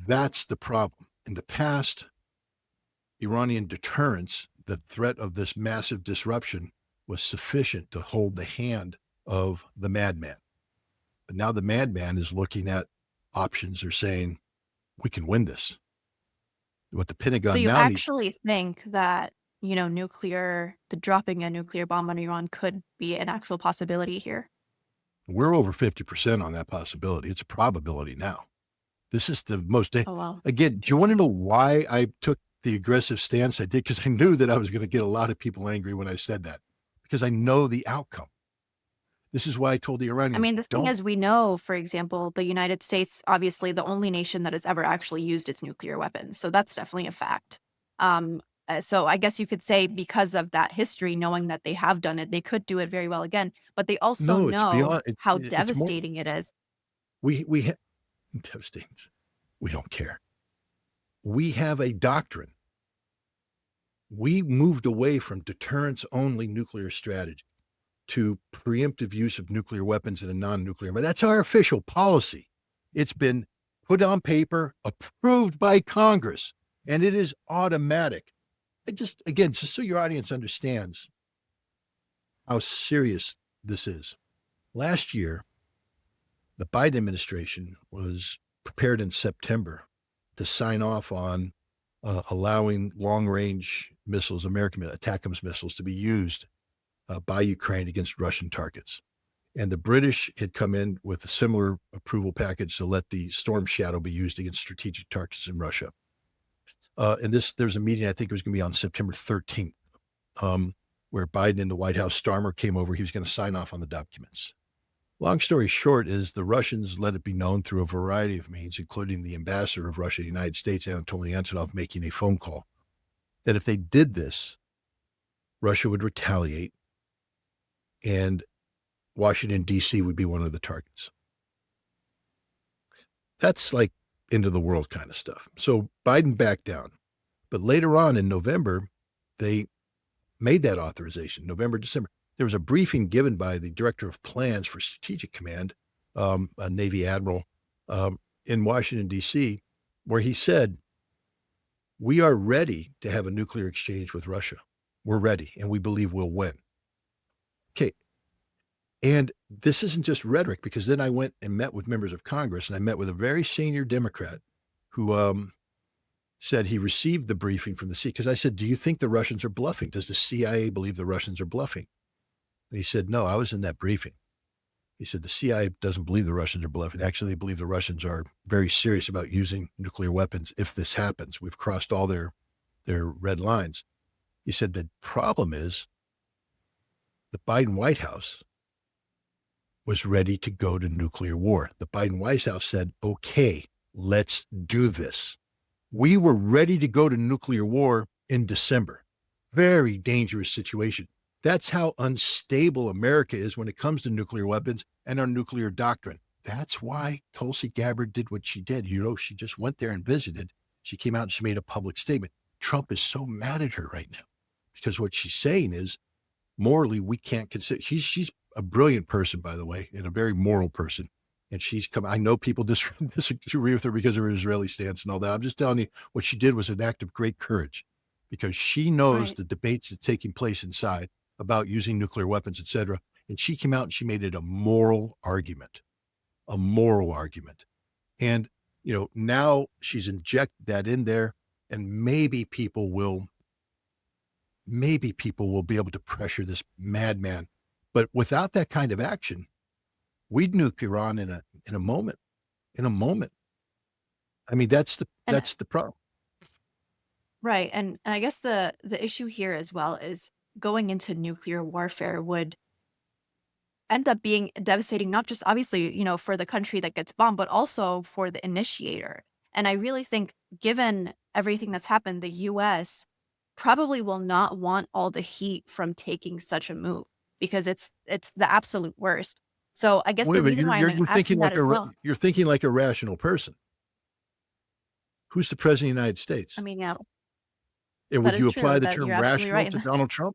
That's the problem. In the past, Iranian deterrence, the threat of this massive disruption, was sufficient to hold the hand of the madman. But now the madman is looking at options. They're saying, we can win this. What the So Pentagon you now needs, actually think that, the dropping a nuclear bomb on Iran could be an actual possibility here? we're over 50% on that possibility. It's a probability now. This is the most, Oh, wow. again, do you want to Interesting. know why I took the aggressive stance I did? Because I knew that I was going to get a lot of people angry when I said that, because I know the outcome. This is why I told the I Iranians, mean, the thing don't, is, we know, for example, the United States, obviously the only nation that has ever actually used its nuclear weapons. So that's definitely a fact. So I guess you could say because of that history, knowing that they have done it, they could do it very well again. But they also no, it's know beyond, how it's more, devastating it is. we have, devastating. We don't care. We have a doctrine We moved away from deterrence only nuclear strategy to preemptive use of nuclear weapons in a non-nuclear. But that's our official policy. It's been put on paper, approved by Congress, and it is automatic. Again, just so your audience understands how serious this is. Last year, the Biden administration was prepared in September to sign off on allowing long-range missiles, American ATACMS missiles, to be used by Ukraine against Russian targets. And the British had come in with a similar approval package to let the Storm Shadow be used against strategic targets in Russia. And there's a meeting, I think it was going to be on September 13th, where Biden and the White House Starmer came over. He was going to sign off on the documents. Long story short is the Russians let it be known through a variety of means, including the ambassador of Russia to the United States, Anatoly Antonov, making a phone call, that if they did this, Russia would retaliate and Washington, D.C. would be one of the targets. That's like end of the world kind of stuff. So Biden backed down. But later on in November, they made that authorization, November, December. There was a briefing given by the director of plans for Strategic Command, a Navy admiral in Washington, D.C., where he said, we are ready to have a nuclear exchange with Russia. We're ready, and we believe we'll win. Okay. And this isn't just rhetoric, because then I went and met with members of Congress, and I met with a very senior Democrat who said he received the briefing from the CIA. Because I said, do you think the Russians are bluffing? Does the CIA believe the Russians are bluffing? And he said, no, I was in that briefing. He said, the CIA doesn't believe the Russians are bluffing. Actually, they believe the Russians are very serious about using nuclear weapons if this happens. We've crossed all their red lines. He said, the problem is the Biden White House was ready to go to nuclear war. The Biden White House said, okay, let's do this. We were ready to go to nuclear war in December. Very dangerous situation. That's how unstable America is when it comes to nuclear weapons and our nuclear doctrine. That's why Tulsi Gabbard did what she did. You know, she just went there and visited. She came out and she made a public statement. Trump is so mad at her right now because what she's saying is morally, we can't consider, she's a brilliant person, by the way, and a very moral person. And she's come, I know people disagree with her because of her Israeli stance and all that. I'm just telling you, what she did was an act of great courage because she knows the debates that's taking place inside about using nuclear weapons, et cetera. And she came out and she made it a moral argument. And, you know, now she's injected that in there, and maybe people will be able to pressure this madman. But without that kind of action, we'd nuke Iran in a moment. I mean, that's the problem. Right. And I guess the issue here as well is going into nuclear warfare would end up being devastating, not just obviously, you know, for the country that gets bombed, but also for the initiator. And I really think, given everything that's happened, the US probably will not want all the heat from taking such a move because it's the absolute worst. So I guess Wait the a minute, reason why I'm you're thinking asking that as well. you're thinking like a rational person. Who's the president of the United States? I mean, yeah, And that would is you true. apply the That term you're absolutely rational right. to Donald Trump?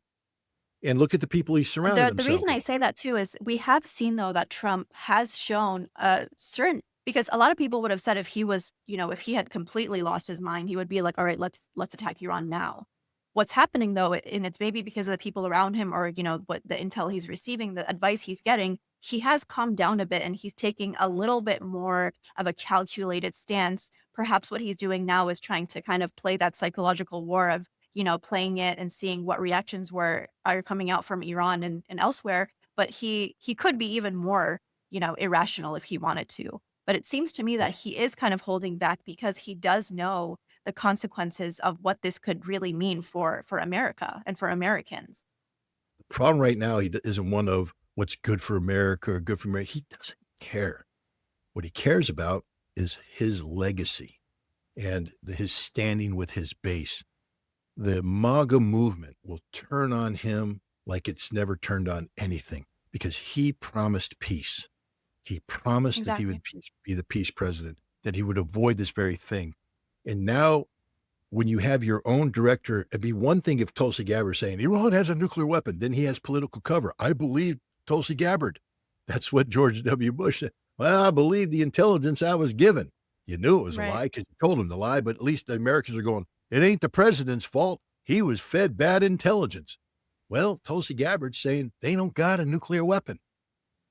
And look at the people he surrounded The himself reason I with. say that too is we have seen though that Trump has shown a certain, because a lot of people would have said if he was, you know, if he had completely lost his mind, he would be like, all right, let's attack Iran now. What's happening though, and it's maybe because of the people around him or, you know, what the intel he's receiving, the advice he's getting, he has calmed down a bit and he's taking a little bit more of a calculated stance. Perhaps what he's doing now is trying to kind of play that psychological war of, you know, playing it and seeing what reactions are coming out from Iran and elsewhere. But he could be even more, you know, irrational if he wanted to. But it seems to me that he is kind of holding back because he does know the consequences of what this could really mean for America and for Americans. The problem right now isn't one of what's good for America or good for America. He doesn't care. What he cares about is his legacy and his standing with his base. The MAGA movement will turn on him like it's never turned on anything because he promised peace. He promised that he Exactly. would be the peace president, that he would avoid this very thing. And now when you have your own director, it'd be one thing if Tulsi Gabbard saying Iran has a nuclear weapon, then he has political cover. I believe Tulsi Gabbard. That's what George W. Bush said. Well, I believe the intelligence I was given. You knew it was a Right. lie because you told him to lie, but at least the Americans are going, it ain't the president's fault. He was fed bad intelligence. Well, Tulsi Gabbard's saying they don't got a nuclear weapon.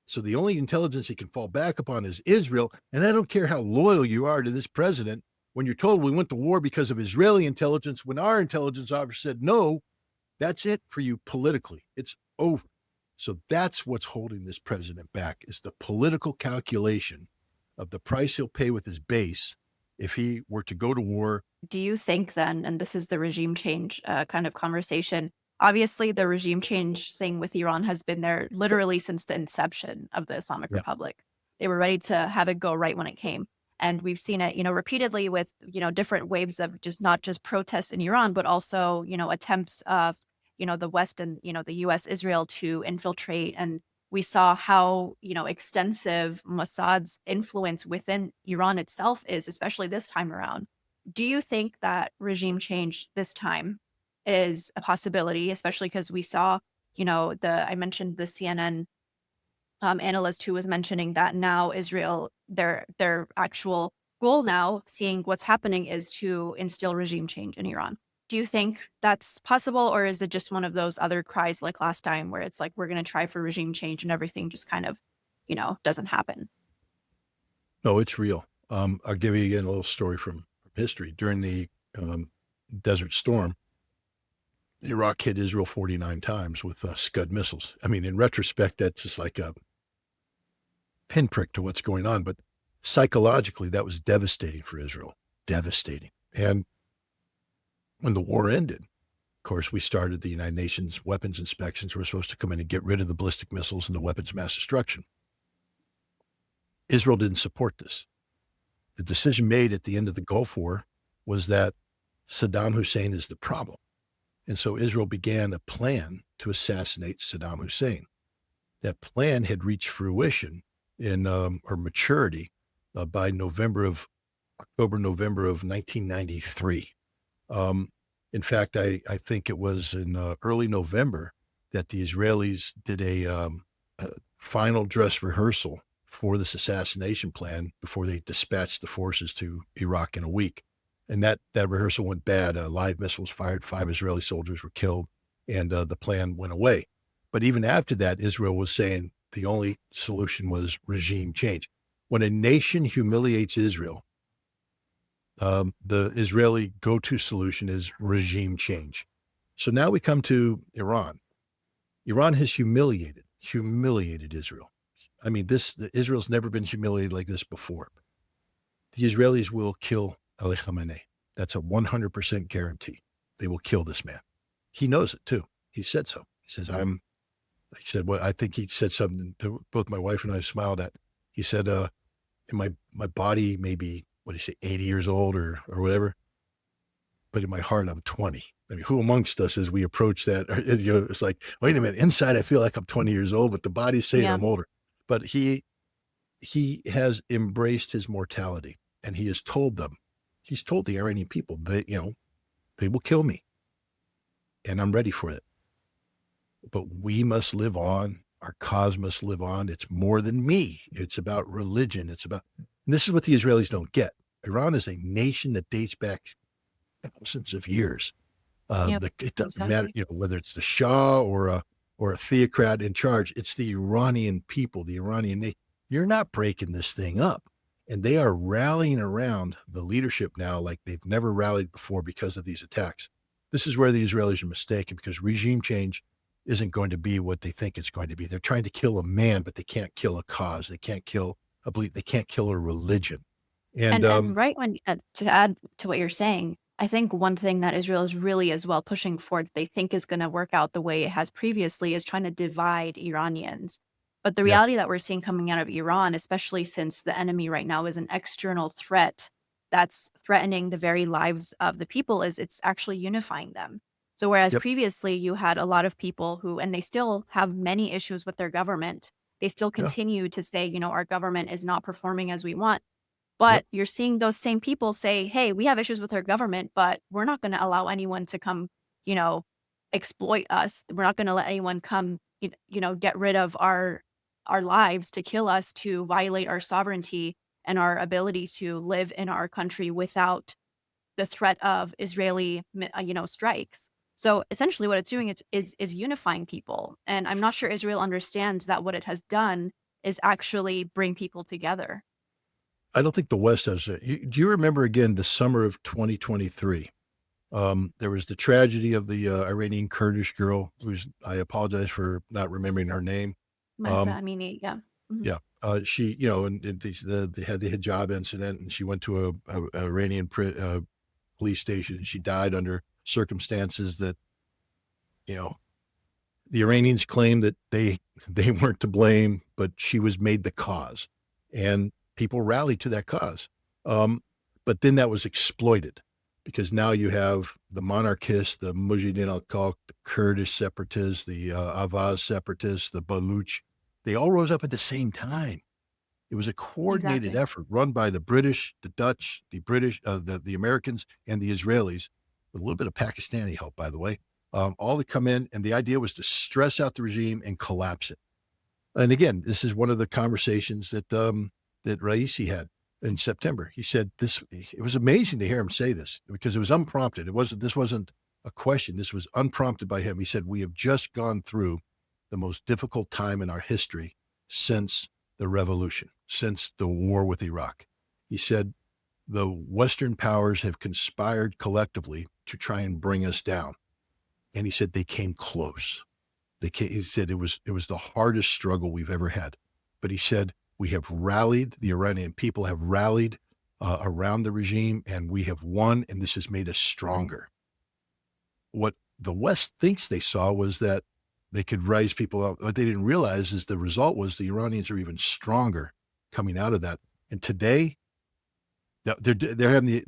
So the only intelligence he can fall back upon is Israel. And I don't care how loyal you are to this president. When you're told we went to war because of Israeli intelligence, when our intelligence officer said no, that's it for you politically. It's over. So that's what's holding this president back is the political calculation of the price he'll pay with his base if he were to go to war. Do you think then, and this is the regime change kind of conversation, obviously the regime change thing with Iran has been there literally since the inception of the Islamic Yeah. Republic. They were ready to have it go right when it came. And we've seen it, repeatedly with, different waves of just not just protests in Iran, but also, attempts of, the West and, the US, Israel to infiltrate. And we saw how, extensive Mossad's influence within Iran itself is, especially this time around. Do you think that regime change this time is a possibility, especially because we saw, I mentioned the CNN analyst who was mentioning that now Israel, their actual goal now, seeing what's happening, is to instill regime change in Iran. Do you think that's possible, or is it just one of those other cries like last time where it's like we're going to try for regime change and everything just kind of, doesn't happen? No, it's real. I'll give you again a little story from history. During the Desert Storm, Iraq hit Israel 49 times with Scud missiles. I mean, in retrospect, that's just like a pinprick to what's going on. But psychologically, that was devastating for Israel. Devastating. And when the war ended, of course, we started the United Nations weapons inspections. We're supposed to come in and get rid of the ballistic missiles and the weapons of mass destruction. Israel didn't support this. The decision made at the end of the Gulf War was that Saddam Hussein is the problem. And so Israel began a plan to assassinate Saddam Hussein. That plan had reached fruition or maturity by October, November of 1993. In fact, I think it was in early November that the Israelis did a final dress rehearsal for this assassination plan before they dispatched the forces to Iraq in a week. And that rehearsal went bad. A live missile was fired. 5 Israeli soldiers were killed, and the plan went away. But even after that, Israel was saying the only solution was regime change. When a nation humiliates Israel, the Israeli go-to solution is regime change. So now we come to Iran. Iran has humiliated Israel. I mean, Israel's never been humiliated like this before. The Israelis will kill Ali Khamenei. That's a 100% guarantee. They will kill this man. He knows it too. He said so. He says, I think he said something that both my wife and I smiled at. He said, in my body, maybe, 80 years old or whatever, but in my heart, I'm 20. I mean, who amongst us as we approach that, it's like, wait a minute, inside I feel like I'm 20 years old, but the body's saying Yeah. I'm older. But he has embraced his mortality, and he's told the Iranian people that, they will kill me, and I'm ready for it. But we must live on. Our cause must live on. It's more than me. It's about religion. And this is what the Israelis don't get. Iran is a nation that dates back thousands of years. Yep, It doesn't exactly. matter, whether it's the Shah or a theocrat in charge. It's the Iranian people, the Iranian nation. You're not breaking this thing up. And they are rallying around the leadership now like they've never rallied before because of these attacks. This is where the Israelis are mistaken, because regime change isn't going to be what they think it's going to be. They're trying to kill a man, but they can't kill a cause. They can't kill a belief. They can't kill a religion. And And right when to add to what you're saying, I think one thing that Israel is really as well pushing for that they think is gonna work out the way it has previously is trying to divide Iranians. But the yeah, reality that we're seeing coming out of Iran, especially since the enemy right now is an external threat that's threatening the very lives of the people, is it's actually unifying them. So whereas yep, previously you had a lot of people who, and they still have many issues with their government, they still yeah, continue to say, our government is not performing as we want. But Yep. you're seeing those same people say, "Hey, we have issues with our government, but we're not gonna allow anyone to come, you know, exploit us. We're not gonna let anyone come, get rid of our lives, to kill us, to violate our sovereignty and our ability to live in our country without the threat of Israeli, strikes." So essentially, what it's doing is unifying people, and I'm not sure Israel understands that what it has done is actually bring people together. I don't think the West has it. Do you remember again the summer of 2023? There was the tragedy of the Iranian Kurdish girl, who's I apologize for not remembering her name. Mahsa Um, Amini, yeah. Mhm. yeah, she, and they had the hijab incident, and she went to a Iranian police station, and she died under circumstances that you know the Iranians claim that they weren't to blame, but she was made the cause, and people rallied to that cause. Um, but then that was exploited because now you have the monarchists, the Mujahideen al-Khalq, the Kurdish separatists, the Avaz separatists, the Baluch. They all rose up at the same time. It was a coordinated Exactly. effort run by the British, the Dutch, the British, the Americans, and the Israelis, with a little bit of Pakistani help, by the way, all to come in. And the idea was to stress out the regime and collapse it. And again, this is one of the conversations that Raisi had in September. He said this. It was amazing to hear him say this because it was unprompted. It wasn't. This wasn't a question. This was unprompted by him. He said, "We have just gone through the most difficult time in our history since the revolution, since the war with Iraq." He said, "The Western powers have conspired collectively to try and bring us down." And he said they came close. He said it was the hardest struggle we've ever had. But he said we have rallied. The Iranian people have rallied around the regime, and we have won. And this has made us stronger. What the West thinks they saw was that they could rise people up. What they didn't realize is the result was the Iranians are even stronger coming out of that. And today, they're having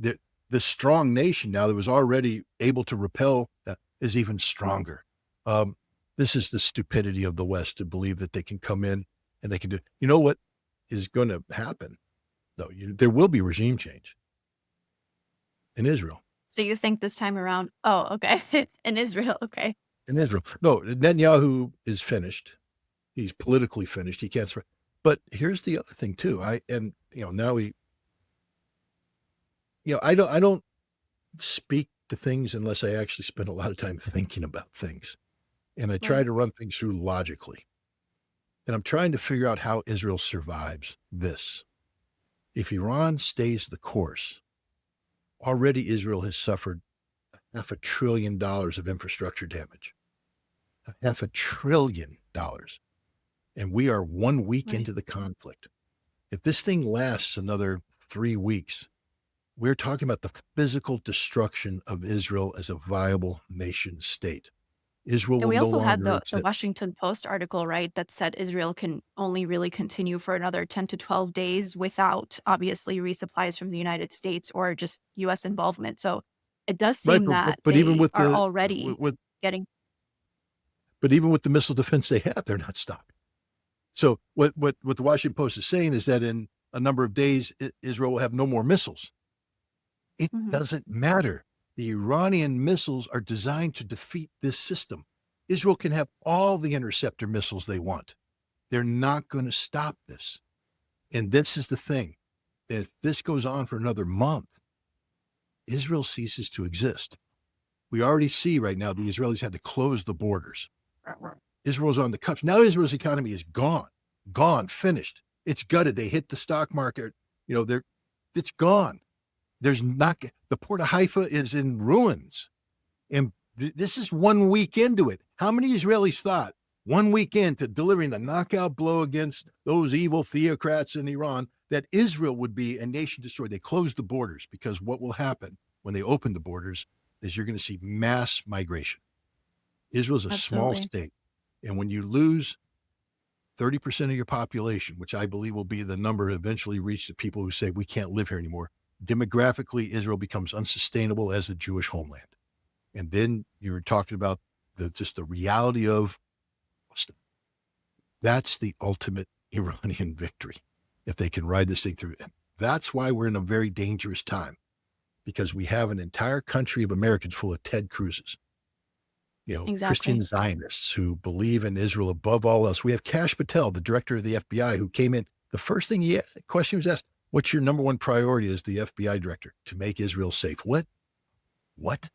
the strong nation now that was already able to repel that is even stronger. Um, this is the stupidity of the West to believe that they can come in and they can do. You know what is going to happen? Though there will be regime change in Israel. So you think this time around, oh, okay. In Israel, okay. In Israel, no, Netanyahu is finished. He's politically finished. He can't. But here's the other thing too. Now I don't speak to things unless I actually spend a lot of time thinking about things. And I try Right. to run things through logically. And I'm trying to figure out how Israel survives this. If Iran stays the course, already Israel has suffered $500 billion of infrastructure damage. $500 billion. And we are 1 week Right. into the conflict. If this thing lasts another 3 weeks, we're talking about the physical destruction of Israel as a viable nation state. Israel And will we no also had longer the exist. Washington Post article, right, that said Israel can only really continue for another 10 to 12 days without obviously resupplies from the United States or just US involvement. So it does Right, seem that but even they with are the already with getting but even with the missile defense they have, they're not stopping. So what the Washington Post is saying is that in a number of days, Israel will have no more missiles. It Mhm. doesn't matter. The Iranian missiles are designed to defeat this system. Israel can have all the interceptor missiles they want. They're not going to stop this. And this is the thing. If this goes on for another month, Israel ceases to exist. We already see right now the Israelis had to close the borders. Israel's on the cuffs. Now Israel's economy is gone, finished. It's gutted. They hit the stock market. It's gone. There's not the port of Haifa is in ruins. And this is 1 week into it. How many Israelis thought 1 week into delivering the knockout blow against those evil theocrats in Iran that Israel would be a nation destroyed? They closed the borders because what will happen when they open the borders is you're going to see mass migration. Israel's a small Absolutely. state. And when you lose 30% of your population, which I believe will be the number eventually reached of people who say we can't live here anymore, demographically, Israel becomes unsustainable as a Jewish homeland. And then you're talking about just the reality of that's the ultimate Iranian victory if they can ride this thing through. That's why we're in a very dangerous time, because we have an entire country of Americans full of Ted Cruzes, Christian Exactly. Zionists who believe in Israel above all else. We have Kash Patel, the director of the FBI, who came in. The first thing question was asked, what's your number one priority as the FBI director? To make Israel safe. What? What?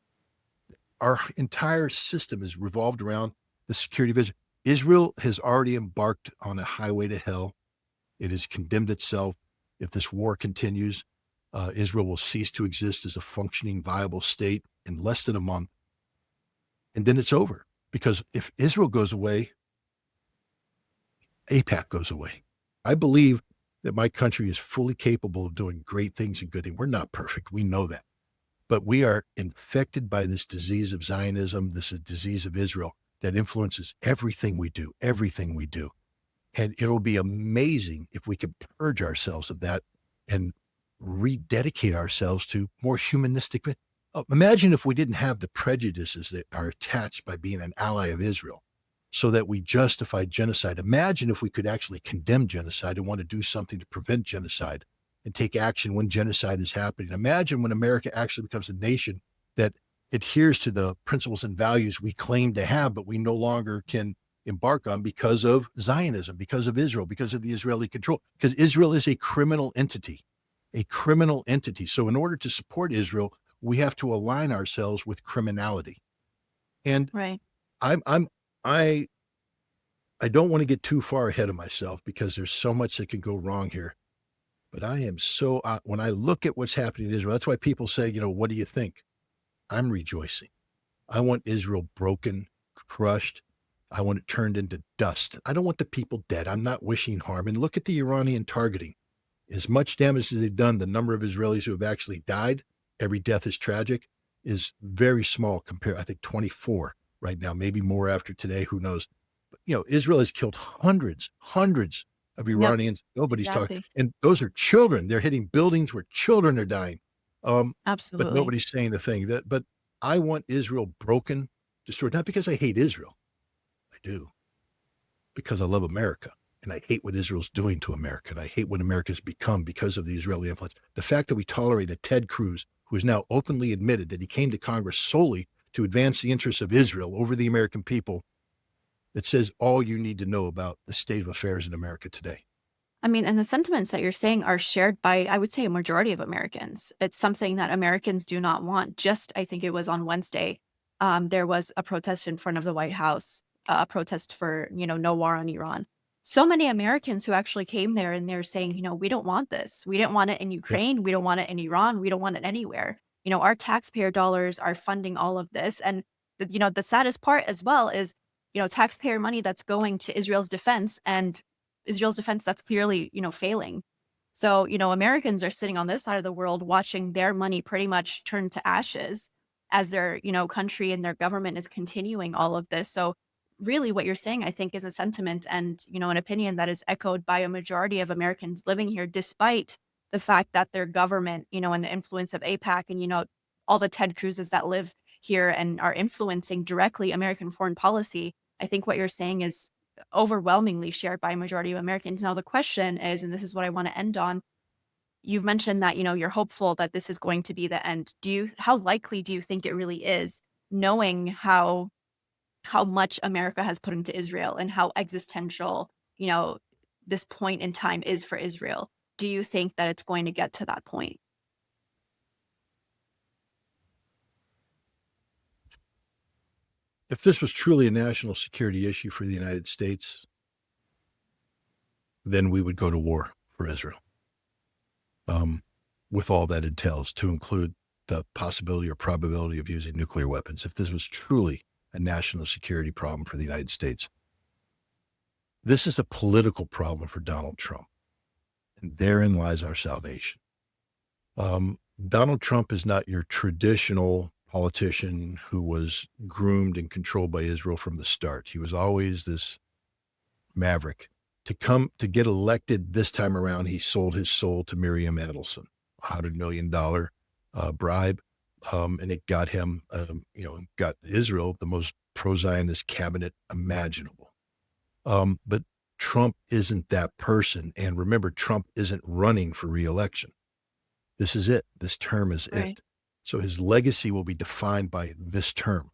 Our entire system is revolved around the security of Israel. Israel has already embarked on a highway to hell. It has condemned itself. If this war continues, Israel will cease to exist as a functioning, viable state in less than a month. And then it's over. Because if Israel goes away, AIPAC goes away. I believe that my country is fully capable of doing great things and good things. We're not perfect. We know that. But we are infected by this disease of Zionism, this disease of Israel that influences everything we do, everything we do. And it'll be amazing if we can purge ourselves of that and rededicate ourselves to more humanistic. Imagine if we didn't have the prejudices that are attached by being an ally of Israel so that we justify genocide. Imagine if we could actually condemn genocide and want to do something to prevent genocide and take action when genocide is happening. Imagine when America actually becomes a nation that adheres to the principles and values we claim to have, but we no longer can embark on because of Zionism, because of Israel, because of the Israeli control, because Israel is a criminal entity, a criminal entity. So in order to support Israel, we have to align ourselves with criminality. And Right. I don't want to get too far ahead of myself because there's so much that can go wrong here. But I am so, when I look at what's happening in Israel, that's why people say, what do you think? I'm rejoicing. I want Israel broken, crushed. I want it turned into dust. I don't want the people dead. I'm not wishing harm. And look at the Iranian targeting. As much damage as they've done, the number of Israelis who have actually died, every death is tragic, is very small compared, I think 24 right now, maybe more after today, who knows. But, Israel has killed hundreds of Yep. Iranians. Nobody's talking. Exactly. And those are children. They're hitting buildings where children are dying. But Absolutely. nobody's saying a thing. But I want Israel broken, destroyed, not because I hate Israel. I do, because I love America. And I hate what Israel's doing to America. And I hate what America's become because of the Israeli influence. The fact that we tolerate a Ted Cruz, who has now openly admitted that he came to Congress solely to advance the interests of Israel over the American people, that says all you need to know about the state of affairs in America today. I mean, and the sentiments that you're saying are shared by, I would say, a majority of Americans. It's something that Americans do not want. Just, I think it was on Wednesday, there was a protest in front of the White House, a protest for, no war on Iran. So many Americans who actually came there and they're saying, we don't want this. We didn't want it in Yep. Ukraine. We don't want it in Iran. We don't want it anywhere. Our taxpayer dollars are funding all of this. And, the saddest part as well is, taxpayer money that's going to Israel's defense and Israel's defense that's clearly, failing. So, Americans are sitting on this side of the world watching their money pretty much turn to ashes as their, country and their government is continuing all of this. So, really what you're saying, I think, is a sentiment and, an opinion that is echoed by a majority of Americans living here, despite the fact that their government, and the influence of APAC and, all the Ted Cruzes that live here and are influencing directly American foreign policy. I think what you're saying is overwhelmingly shared by a majority of Americans. Now, the question is, and this is what I want to end on, you've mentioned that, you're hopeful that this is going to be the end. How likely do you think it really is, knowing how much America has put into Israel and how existential, this point in time is for Israel? Do you think that it's going to get to that point? If this was truly a national security issue for the United States, then we would go to war for Israel, with all that entails, to include the possibility or probability of using nuclear weapons. If this was truly a national security problem for the United States, this is a political problem for Donald Trump. And therein lies our salvation. Donald Trump is not your traditional politician who was groomed and controlled by Israel from the start. He was always this maverick. To get elected this time around, he sold his soul to Miriam Adelson, $100 million bribe. And it got him, got Israel the most pro-Zionist cabinet imaginable. But Trump isn't that person. And remember, Trump isn't running for reelection. This is it. This term is Right. it. So his legacy will be defined by this term.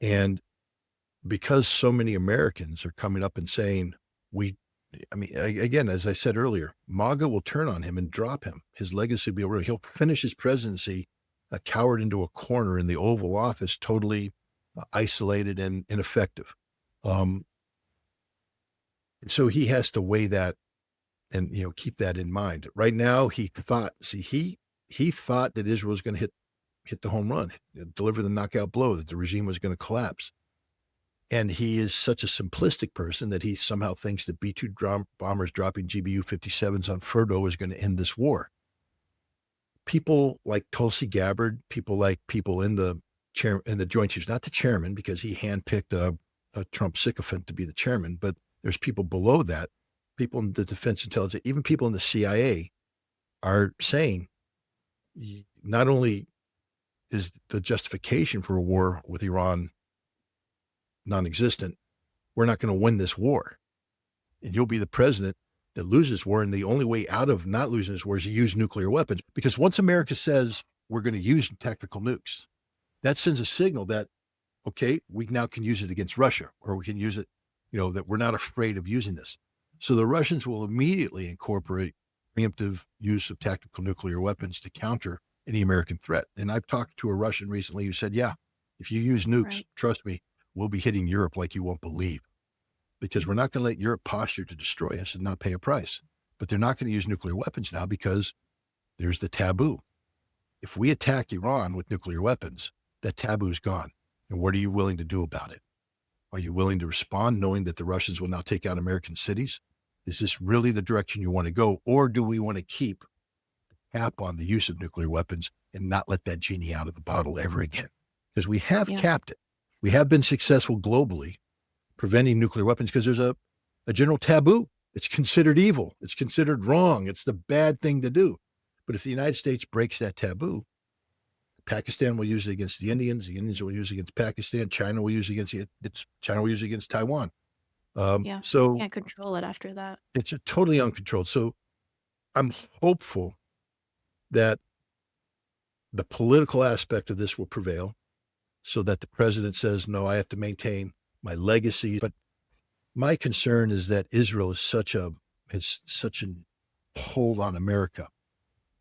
And because so many Americans are coming up and saying, again, as I said earlier, MAGA will turn on him and drop him. His legacy will be over. He'll finish his presidency a coward into a corner in the Oval Office, totally isolated and ineffective. And so he has to weigh that and keep that in mind. Right now, he thought that Israel was going to hit the home run, deliver the knockout blow, that the regime was going to collapse. And he is such a simplistic person that he somehow thinks that B-2 bombers dropping GBU-57s on Fordo is going to end this war. People like Tulsi Gabbard, people in the Joint Chiefs, not the chairman, because he handpicked a Trump sycophant to be the chairman, but there's people below that, people in the defense intelligence, even people in the CIA are saying not only is the justification for a war with Iran non-existent, we're not going to win this war. And you'll be the president that loses war. And the only way out of not losing this war is to use nuclear weapons. Because once America says we're going to use tactical nukes, that sends a signal that, okay, we now can use it against Russia, or we can use it, that we're not afraid of using this. So the Russians will immediately incorporate preemptive use of tactical nuclear weapons to counter any American threat. And I've talked to a Russian recently who said, yeah, if you use nukes, Right. trust me, we'll be hitting Europe like you won't believe, because we're not going to let Europe posture to destroy us and not pay a price. But they're not going to use nuclear weapons now because there's the taboo. If we attack Iran with nuclear weapons, that taboo is gone. And what are you willing to do about it? Are you willing to respond knowing that the Russians will now take out American cities? Is this really the direction you want to go? Or do we want to keep a cap on the use of nuclear weapons and not let that genie out of the bottle ever again? Because we have capped it. We have been successful globally preventing nuclear weapons because there's a general taboo. It's considered evil. It's considered wrong. It's the bad thing to do. But if the United States breaks that taboo, Pakistan will use it against the Indians will use it against Pakistan, China will use it against Taiwan. So can't control it after that. it's totally uncontrolled. So I'm hopeful that the political aspect of this will prevail, so that the president says, no, I have to maintain my legacy. But my concern is that Israel is such a hold on America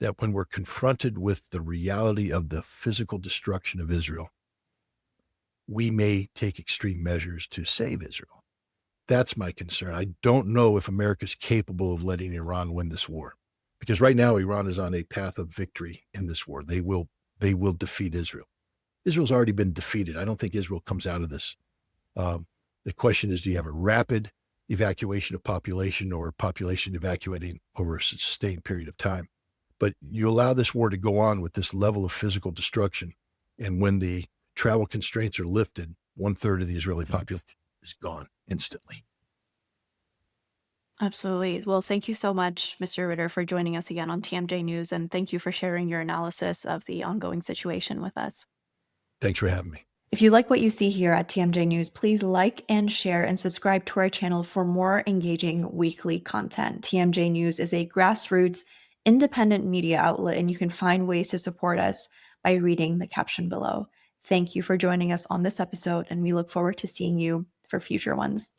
that when we're confronted with the reality of the physical destruction of Israel, we may take extreme measures to save Israel. That's my concern. I don't know if America's capable of letting Iran win this war, because right now Iran is on a path of victory in this war. They will defeat Israel. Israel's already been defeated. I don't think Israel comes out of this. The question is, do you have a rapid evacuation of population or population evacuating over a sustained period of time? But you allow this war to go on with this level of physical destruction, and when the travel constraints are lifted, 1/3 of the Israeli population is gone instantly. Absolutely. Well, thank you so much, Mr. Ritter, for joining us again on TMJ News, and thank you for sharing your analysis of the ongoing situation with us. Thanks for having me. If you like what you see here at TMJ News, please like and share and subscribe to our channel for more engaging weekly content. TMJ News is a grassroots, independent media outlet, and you can find ways to support us by reading the caption below. Thank you for joining us on this episode, and we look forward to seeing you for future ones.